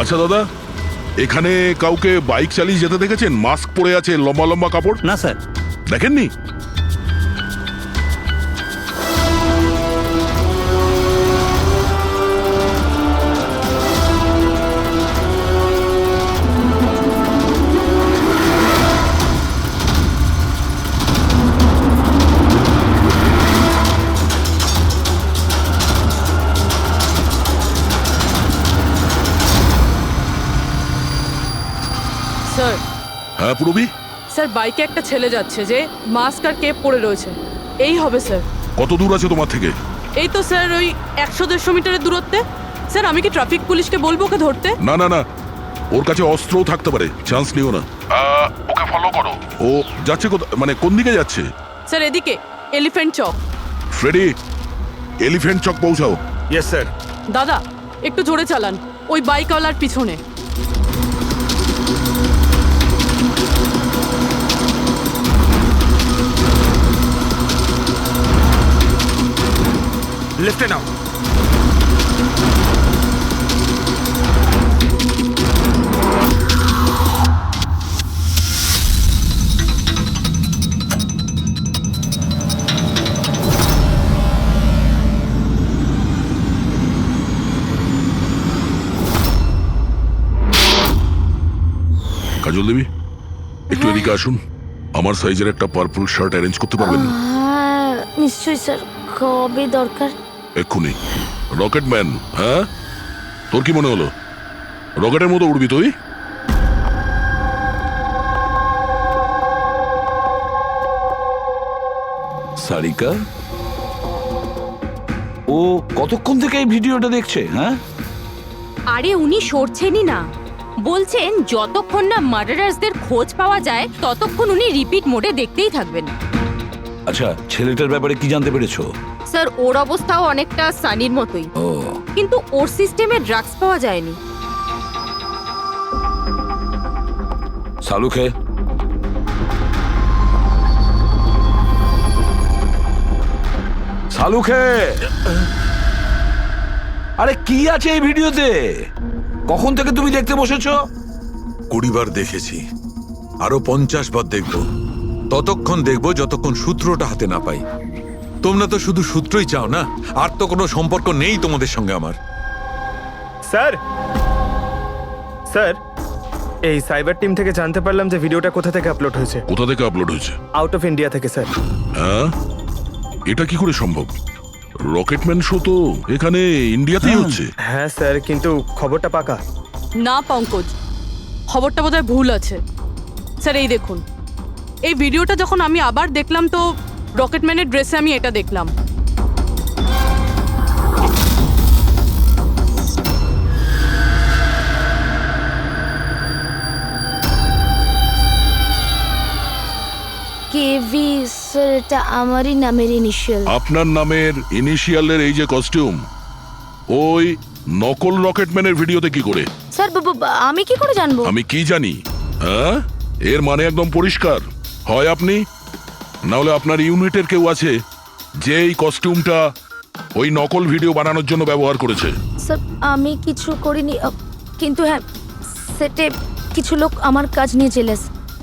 আচ্ছা দাদা, এখানে কাউকে বাইক চালিয়ে যেতে দেখেছেন? মাস্ক পরে আছে, লম্বা লম্বা কাপড়? না স্যার। দেখেননি? স্যার। হ্যাঁ পুরবি? স্যার বাইকে একটা ছেলে যাচ্ছে যে মাস্ক আর কেপ পরে রয়েছে। এই হবে স্যার। কত দূর আছে তোমার থেকে? এই তো স্যার ওই 100-150 মিটারের দূরত্বে। স্যার আমি কি ট্রাফিক পুলিশকে বলবো ওকে ধরতে? না না না, ওর কাছে অস্ত্রও থাকতে পারে, চান্স নিও না। ওকে ফলো করো। ও যাচ্ছে মানে কোন দিকে যাচ্ছে? স্যার এদিকে, Elephant Chowk. Freddie, Elephant Chowk পৌঁছাও। Yes sir. দাদা একটু জোরে চালান, ওই বাইকওয়ালার পিছনে। লেফটে নাও। কাজল দেবী একটু এদিকে আসুন, আমার সাইজের একটা পার্পল শার্ট অ্যারেঞ্জ করতে পারবেন? হ্যাঁ নিশ্চয়ই স্যার, কবে দরকার? এক্ষুনি। রকেটম্যান, হ্যাঁ তোর কি মনে হলো রকেটের মতো উড়বি তুই? সারিকা, ও কতক্ষণ থেকে এই ভিডিওটা দেখছে? হ্যাঁ, আরে উনি সরছেনই না, বলছেন যতক্ষণ না মার্ডারার্সদের খোঁজ পাওয়া যায় ততক্ষণ উনি রিপিট মোডে দেখতেই থাকবেন। আচ্ছা, ছেলেটার ব্যাপারে কি জানতে পেরেছো? স্যার ওর অবস্থাও অনেকটা সানির মতোই, ও, কিন্তু ওর সিস্টেমে ড্রাগস পাওয়া যায়নি। সালুখে, সালুখে, আরে কি আছে এই ভিডিওতে? কখন থেকে তুমি দেখতে বসেছো? 20 বার দেখেছি, আরো 50 বার দেখব। ততক্ষণ দেখব যতক্ষণ সূত্রটা হাতে না পাই। তোমরা তো শুধু সূত্রই চাও না, আর তো কোনো সম্পর্ক নেই তোমাদের সঙ্গে আমার। স্যার, স্যার, এই সাইবার টিম থেকে জানতে পারলাম যে ভিডিওটা কোথা থেকে আপলোড হয়েছে। কোথা থেকে আপলোড হয়েছে? আউট অফ ইন্ডিয়া থেকে স্যার। হ্যাঁ, এটা কি করে সম্ভব? রকেটম্যান শো তো এখানে ইন্ডিয়াতেই হচ্ছে। হ্যাঁ স্যার, কিন্তু খবরটা পাকা। না পঙ্কজ, খবরটা বোধহয় ভুল আছে। স্যার এই দেখুন, এই ভিডিওটা যখন আমি আবার দেখলাম তো রকেটম্যানের ড্রেসে আমি এটা দেখলাম। কেভি স্যার, এটা আমারই নামের ইনিশিয়াল। আপনার নামের ইনিশিয়ালের এই যে কস্টিউম, ওই নকল রকেটম্যানের ভিডিওতে কি করে? স্যার আমি কি করে জানবো? আমি কি জানি? হ্যাঁ, এর মানে একদম পরিষ্কার, হয় আপনি না হলে আপনার ইউনিটের কেউ আছে যে এই কস্টিউমটা ওই নকল ভিডিও বানানোর জন্য ব্যবহার করেছে। স্যার আমি কিছু করিনি, কিন্তু হ্যাঁ সেটে কিছু লোক আমার কাজ নিয়ে জেলেস।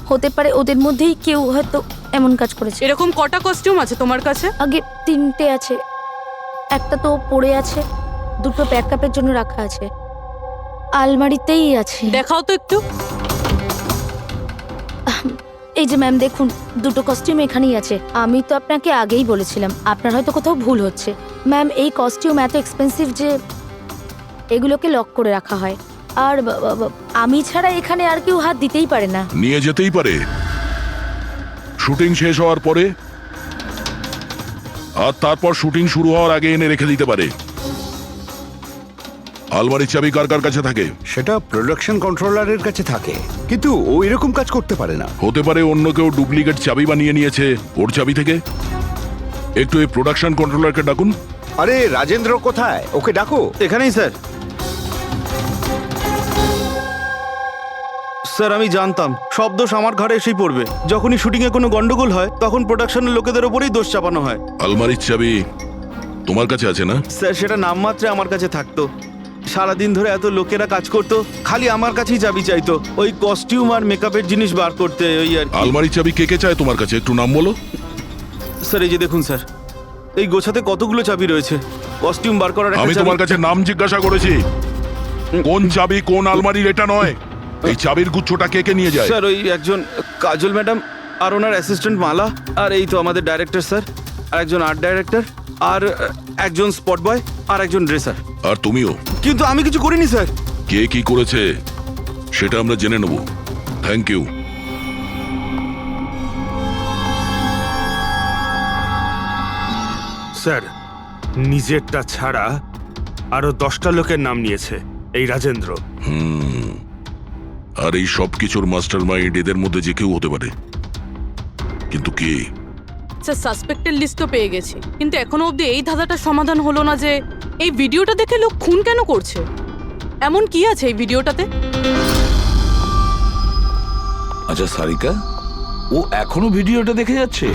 হতে পারে ওদের মধ্যেই কেউ হয়তো এমন কাজ করেছে। এরকম কটা কস্টিউম আছে তোমার কাছে? আগে 3টে আছে, একটা তো পড়ে আছে, 2টো ব্যাকআপের জন্য রাখা আছে, আলমারিতেই আছে। দেখাও তো একটু। এই যে ম্যাম দেখুন, 2টো কস্টিউম এখানেই আছে। আমি তো আপনাকে আগেই বলেছিলাম, আপনার হয়তো কোথাও ভুল হচ্ছে। ম্যাম এই কস্টিউম এত এক্সপেন্সিভ যে এগুলোকে লক করে রাখা হয়, আর আমি ছাড়া এখানে আর কেউ হাত দিতেই পারে না। নিয়ে যেতেই পারে শুটিং শেষ হওয়ার পরে, আর তারপর শুটিং শুরু হওয়ার আগে এনে রেখে দিতে পারে। আলমারির চাবি কার কার কাছে থাকে? সেটা প্রোডাকশন কন্ট্রোলারের কাছে থাকে, কিন্তু ও এরকম কাজ করতে পারে না। হতে পারে অন্য কেউ ডুপ্লিকেট চাবি বানিয়ে নিয়েছে ওর চাবি থেকে। একটু এই প্রোডাকশন কন্ট্রোলারকে ডাকুন। আরে রাজেন্দ্র কোথায়? ওকে ডাকো। এখানেই স্যার। স্যার আমি জানতাম সব দোষ আমার ঘরে এসেই পড়বে। যখনই শুটিংয়ে কোনো গন্ডগোল হয় তখন প্রোডাকশনের লোকেদের ওপরেই দোষ চাপানো হয়। আলমারির চাবি তোমার কাছে আছে না? স্যার সেটা নামমাত্রে আমার কাছে থাকতো। সারাদিন ধরে এত লোকেরা কাজ করতো, খালি আমার কাছেই চাবি চাইতো ওই কস্টিউম আর মেকআপের জিনিস বার করতে, ওই আর কি। আলমারির চাবি কে কে চায় তোমার কাছে? একটু নাম বলো। স্যার এই যে দেখুন স্যার, এই গোছাতে কতগুলো চাবি রয়েছে। কস্টিউম বার করার একটা আমি চাবি- তোমার কাছে নাম জিজ্ঞাসা করেছি, কোন চাবি কোন আলমারির এটা নয়। এই চাবির গুচ্ছটা কে কে নিয়ে যায়? স্যার ওই একজন কাজল ম্যাডাম আর ওনার অ্যাসিস্ট্যান্ট মালা, আর এই তো আমাদের ডাইরেক্টর স্যার, আর একজন আর্ট ডাইরেক্টর, আর একজন স্পট বয়, আর একজন ড্রেসার। আর তুমিও? কিন্তু আমি কিছু করিনি স্যার। কে কি করেছে সেটা আমরা জেনে নেব। Thank you. স্যার নিজেরটা ছাড়া আরো 10টা লোকের নাম নিয়েছে এই রাজেন্দ্র। আর এই সব কিছুর মাস্টার মাইন্ড এদের মধ্যে যে কেউ হতে পারে, কিন্তু কে? স্যার সাসপেক্টেড লিস্ট তো পেয়ে গেছি, কিন্তু এখনো অবধি এই ধাঁধাটা সমাধান হলো না যে এই ভিডিওটা দেখে লোক খুন কেন করছে। এমন কি আছে এই ভিডিওটাতে? আচ্ছা সারিকা, ও এখনো ভিডিওটা দেখে যাচ্ছে?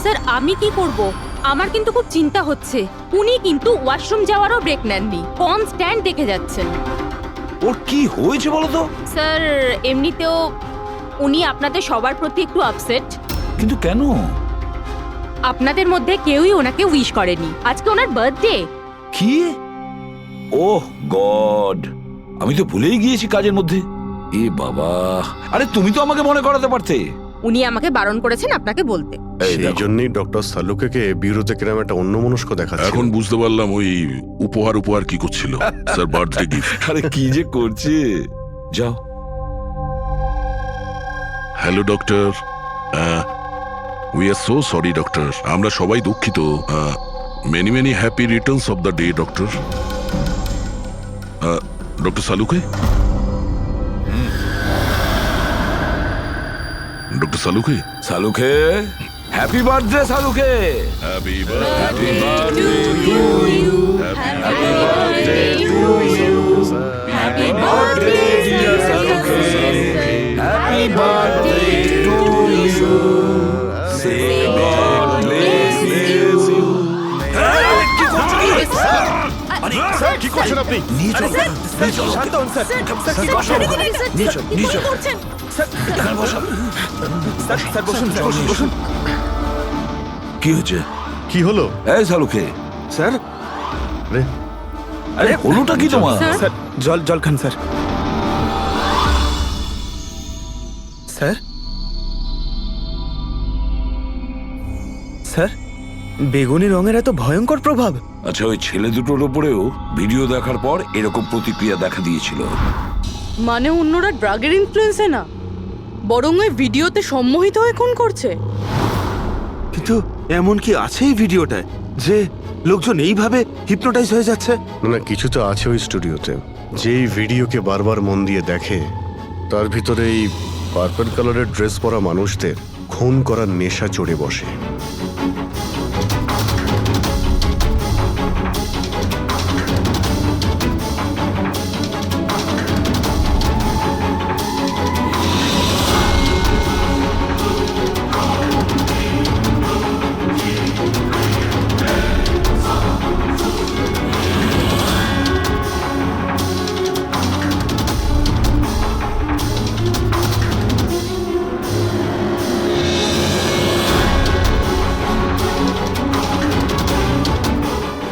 স্যার আমি কি করব? আমার কিন্তু খুব চিন্তা হচ্ছে। উনি কিন্তু ওয়াশরুম যাওয়ারও ব্রেক নেননি, কনস্ট্যান্ট দেখে যাচ্ছেন। ওর কি হয়েছে বলো তো? স্যার এমনিতেও উনি আপনাদের সবার প্রতি একটু আপসেট। কিন্তু কেন? আপনাদের মধ্যে কেউই ওনাকে উইশ করেনি। আজকে ওনার বার্থডে। কি? ওহ গড, আমি তো ভুলেই গিয়েছি কাজের মধ্যে। এ বাবা, আরে তুমি তো আমাকে মনে করাতে পারতে। উনি আমাকে বারণ করেছেন আপনাকে বলতে। সেই জন্যই ডক্টর সালুকে বিরোধে কিরম একটা অন্যমনস্ক দেখাচ্ছে। এখন বুঝতে পারলাম ওই উপহার কি করছিল। Sir, birthday gift. আরে কি যে করছে, যাও। Hello doctor, we are so sorry doctor, আমরা সবাই দুঃখিত। Many many happy returns of the day doctor. Doctor Saluke, doctor Saluke, Saluke, happy birthday Saluke. Happy happy birthday to you, happy birthday to you, happy birthday dear Saluke, happy birthday to you, say God bless you. কি করছেন sir, কি করছেন আপনি? নিয়ে চলো, নিয়ে চলো। শান্ত হন স্যার। স্যার, কি করছেন? নিয়ে চলো, নিয়ে চলো। এখানে বসো। স্যার, বসুন, বসুন। কি হচ্ছে? কি হলো? এই সালুকে। স্যার, আরে হলোটা কি তোমার? স্যার, জল খান স্যার। স্যার, স্যার, বেগুনি রঙের এত ভয়ঙ্কর প্রভাব। আচ্ছা, ওই ছেলে দুটোর উপরেও ভিডিও দেখার পর এরকম প্রতিক্রিয়া দেখা দিয়েছিল। মানে অন্যরা ড্রাগের ইনফ্লুয়েন্সে না, বরং ওই ভিডিওতে সম্মোহিত হয়ে খুন করছে। কিন্তু এমন কি আছে এই ভিডিওটায় যে লোকজন এইভাবে হিপনোটাইজ হয়ে যাচ্ছে? না, কিছু তো আছে ওই স্টুডিওতে। যেই ভিডিওকে বারবার মন দিয়ে দেখে, তার ভিতরে এই পার্পল কালারের ড্রেস পরা মানুষদের খুন করার নেশা চড়ে বসে।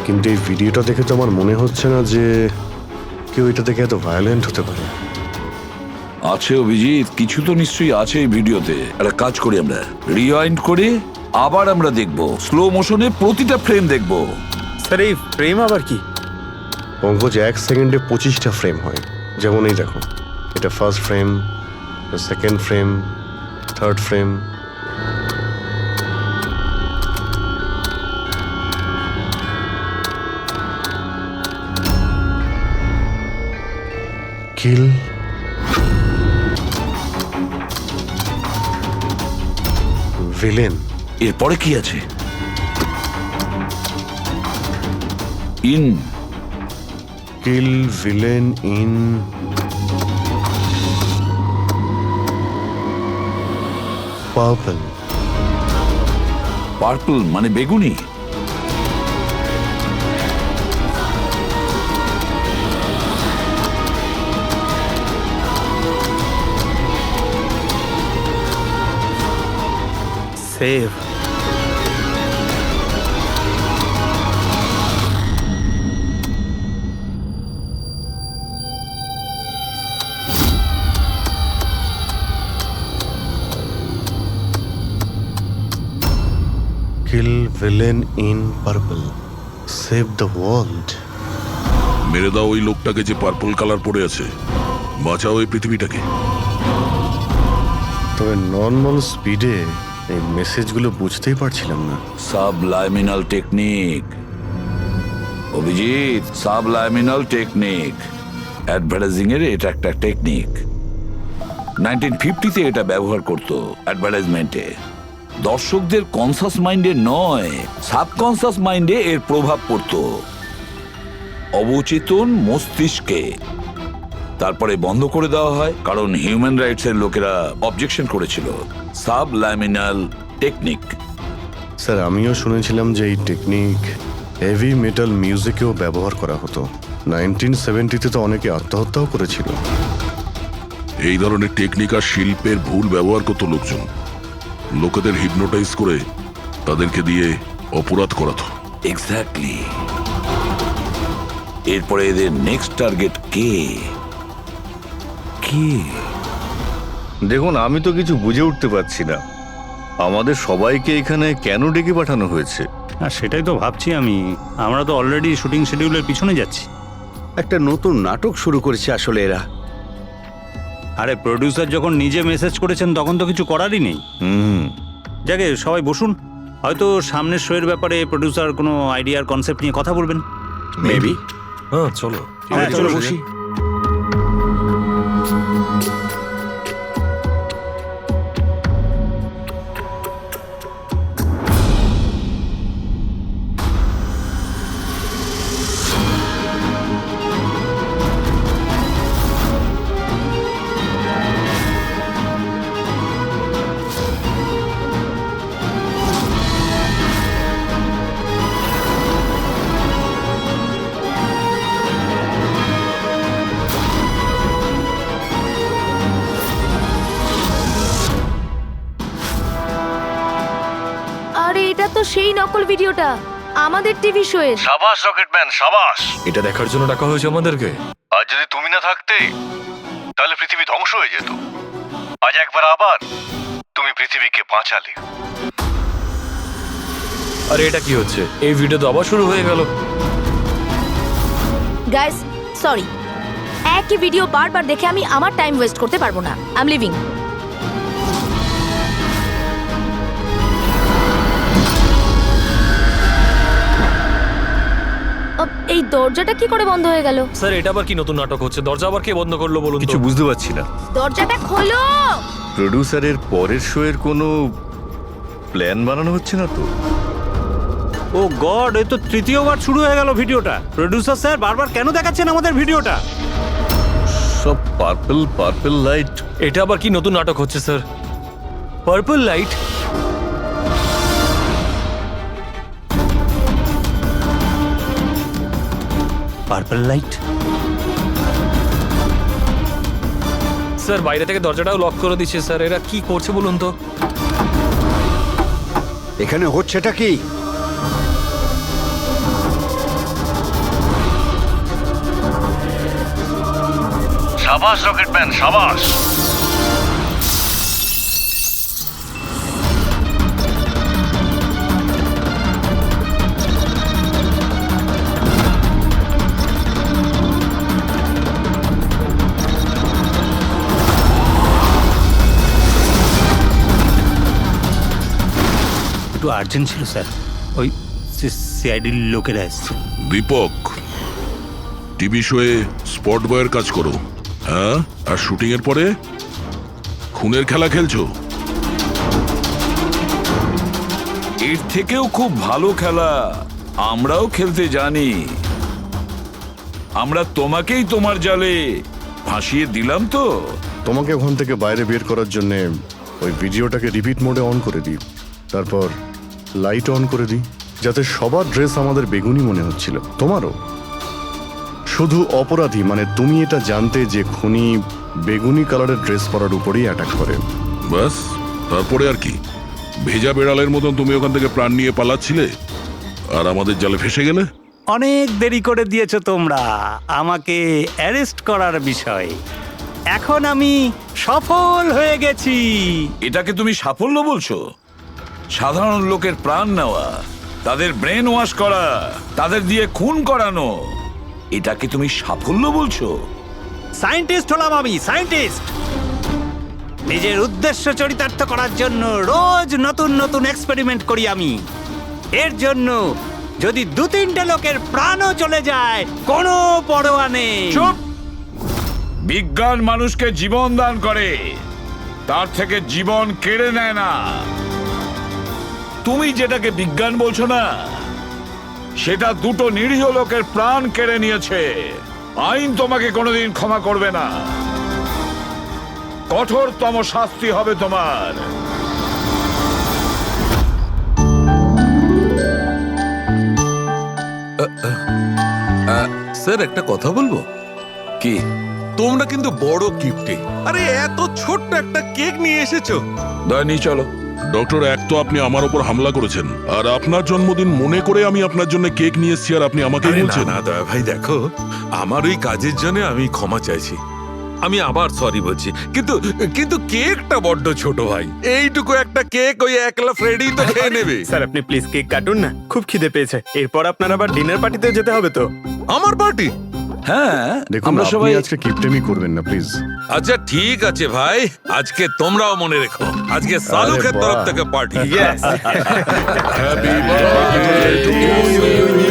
কিন্তু এই ভিডিওটা দেখে তো আমার মনে হচ্ছে না যে কেউ এটা দেখে এত ভায়োলেন্ট হতে পারে। আছে অভিজিৎ, কিছু তো নিশ্চয়ই আছে এই ভিডিওতে। একটা কাজ করি, আমরা রিওয়াইন্ড করে আবার আমরা দেখব, স্লো মোশনে প্রতিটা ফ্রেম দেখব। স্যার, এই ফ্রেম আবার কি? পঙ্কজ, 1 সেকেন্ডে 25টা ফ্রেম হয়। যেমন এই দেখো, এটা first frame, second frame, third frame. Kill, villain. এরপরে কি আছে? In, kill, villain, in, purple. Purple মানে বেগুনি। Save. Kill, villain, in, purple, save the world. মেরে দাও ওই লোকটাকে যে পার্পল কালার পরে আছে, বাঁচাও এই পৃথিবীটাকে। তবে নর্মাল স্পিডে এই মেসেজগুলো বুঝতেই পারছিলাম না। সাবলাইমিনাল টেকনিক অভিজিৎ, সাবলাইমিনাল টেকনিক। অ্যাডভার্টাইজিং এর এটা একটা টেকনিক। 1950-তে এটা ব্যবহার করতো অ্যাডভার্টাইজমেন্টে। দর্শকদের কনসাস মাইন্ডে নয়, সাবকনসাস মাইন্ডে এর প্রভাব পড়তো, অবচেতন মস্তিষ্কে। তারপরে বন্ধ করে দেওয়া হয়, কারণ হিউম্যান রাইটস এর লোকেরা অবজেকশন করেছিল। সাবলাইমিনাল টেকনিক। স্যার, আমিও শুনেছিলাম যে এই টেকনিক হেভি মেটাল মিউজিকেও ব্যবহার করা হতো। 1970-তে তো অনেকে আত্মহত্যাও করেছিল। এই ধরনের টেকনিক আর শিল্পের ভুল ব্যবহার করতো লোকজন। লোকেদের হিপনোটাইজ করে তাদেরকে দিয়ে অপরাধ করাতো। এক্স্যাক্টলি। এরপরে এদের নেক্সট টার্গেট কে? দেখুন, আমি তো কিছু বুঝে উঠতে পারছি না আমাদের সবাইকে এখানে কেন ডেকে পাঠানো হয়েছে। হ্যাঁ, সেটাই তো ভাবছি আমি। আমরা তো অলরেডি শুটিং শিডিউলের পিছনে যাচ্ছি। একটা নতুন নাটক শুরু করেছে আসলে এরা। আরে প্রডিউসার যখন নিজে মেসেজ করেছেন তখন তো কিছু করারই নেই। যাকে সবাই বসুন, হয়তো সামনের শোয়ের ব্যাপারে প্রডিউসার কোনো আইডিয়ার কনসেপ্ট নিয়ে কথা বলবেন। মেবি। হ্যাঁ চলো। হ্যাঁ চলো বসি। আরে এটা তো সেই নকল ভিডিওটা আমাদের টিভি শোয়ের। সাবাস রকেটম্যান, সাবাস। এটা দেখার জন্য ডাকা হয়েছে আমাদেরকে। আর যদি তুমি না থাকতে তাহলে পৃথিবী ধ্বংস হয়ে যেত। আজ একবার আবার তুমি পৃথিবীকে বাঁচালে। আরে এটা কি হচ্ছে? এই ভিডিও তো আবার শুরু হয়ে গেল। গাইস সরি, একই ভিডিও বারবার দেখে আমি আমার টাইম ওয়েস্ট করতে পারবো না। I am living. এই দরজাটা কি করে বন্ধ হয়ে গেল? স্যার এটা আবার কি নতুন নাটক হচ্ছে? দরজা আবার কে বন্ধ করলো বলুন তো? কিছু বুঝতে পারছি না। দরজাটা খোলো। প্রডিউসারের পরের শো এর কোনো প্ল্যান বানানো হচ্ছে না তো? ও গড, এই তো তৃতীয়বার শুরু হয়ে গেল ভিডিওটা। প্রডিউসার স্যার বারবার কেন দেখাচ্ছেন আমাদের ভিডিওটা? সব পার্পল পার্পল লাইট। এটা আবার কি নতুন নাটক হচ্ছে sir? Purple light? Purple light? Sir বাইরে থেকে দরজাটাও লক করে দিচ্ছে স্যার। এরা কি করছে বলুন তো? এখানে হচ্ছেটা কি? সাবাস রকেটম্যান, সাবাস। একটু আর্জেন্ট ছিল স্যার, ওই সিআইডির লোকেরা এসছে। দীপক, টিভি শোয়ে স্পট বয়ের কাজ করো, হ্যাঁ? আর শুটিং এর পরে খুনের খেলা খেলছো? এর থেকেও খুব ভালো খেলা আমরাও খেলতে জানি। আমরা তোমাকেই তোমার জালে ফাঁসিয়ে দিলাম তো। তোমাকে ওখান থেকে বাইরে বের করার জন্য ওই ভিডিওটাকে রিপিট মোডে অন করে দিই, তারপর লাইট অন করে দিই, যাতে সবার ড্রেস আমাদের বেগুনি মনে হচ্ছিল, তোমারও। শুধু অপরাধী মানে তুমি এটা জানতে যে খুনি বেগুনি কালারের ড্রেস পরার উপরেই অ্যাটাক করে। বাস, তারপরে আর কি? ভেজা বেড়ালের মতন তুমি ওখান থেকে প্রাণ নিয়ে পালাচ্ছিলে আর আমাদের জালে ফেসে গেলে। অনেক দেরি করে দিয়েছো তোমরা আমাকে অ্যারেস্ট করার বিষয়ে। এখন আমি সফল হয়ে গেছি। এটাকে তুমি সাফল্য বলছো? সাধারণ লোকের প্রাণ নেওয়া, তাদের ব্রেন ওয়াশ করা, তাদের দিয়ে খুন করানো, এটাকে তুমি সাফল্য বলছো? সায়েন্টিস্ট হলাম আমি, সায়েন্টিস্ট। নিজের উদ্দেশ্য চরিতার্থ করার জন্য রোজ নতুন নতুন এক্সপেরিমেন্ট করি আমি। এর জন্য যদি 2-3টে লোকের প্রাণও চলে যায় কোনো পরোয়া নেই। চুপ! বিজ্ঞান মানুষকে জীবন দান করে, তার থেকে জীবন কেড়ে নেয় না। তুমি যেটাকে বিজ্ঞান বলছো না, সেটা 2টো নিরীহ লোকের প্রাণ কেড়ে নিয়েছে। আইন তোমাকে কোনোদিন ক্ষমা করবে না। কঠোরতম শাস্তি হবে তোমার। স্যার একটা কথা বলবো কি? তোমরা কিন্তু বড় গিফটে, আরে এত ছোট্ট একটা কেক নিয়ে এসেছো। দয়নি চলো। ডক্টর, এক তো আপনি আমার উপর হামলা করেছেন, আর আপনার জন্মদিন মনে করে আমি আপনার জন্য কেক নিয়ে এসেছি, আর আপনি আমাকে আরে না বলছেন। না দয়া ভাই, দেখো আমার ওই কাজের জন্য আমি ক্ষমা চাইছি। আমি আবার সরি বলছি, কিন্তু কিন্তু কেকটা বড্ড ছোট ভাই। এইটুকু একটা কেক ওই একলা ফ্রেডি তো খেয়ে নেবে। স্যার আপনি প্লিজ কেক কাটুন না, খুব খিদে পেয়েছে। এরপর আপনার আবার ডিনার পার্টিতে যেতে হবে তো। আমার পার্টি? হ্যাঁ, দেখুন আমরা আপনি সবাই আজকে কিপটেমি করবেন না প্লিজ। আচ্ছা ঠিক আছে ভাই, আজকে তোমরাও মনে রেখো, আজকে সালুকের তরফ থেকে party. Happy birthday to you.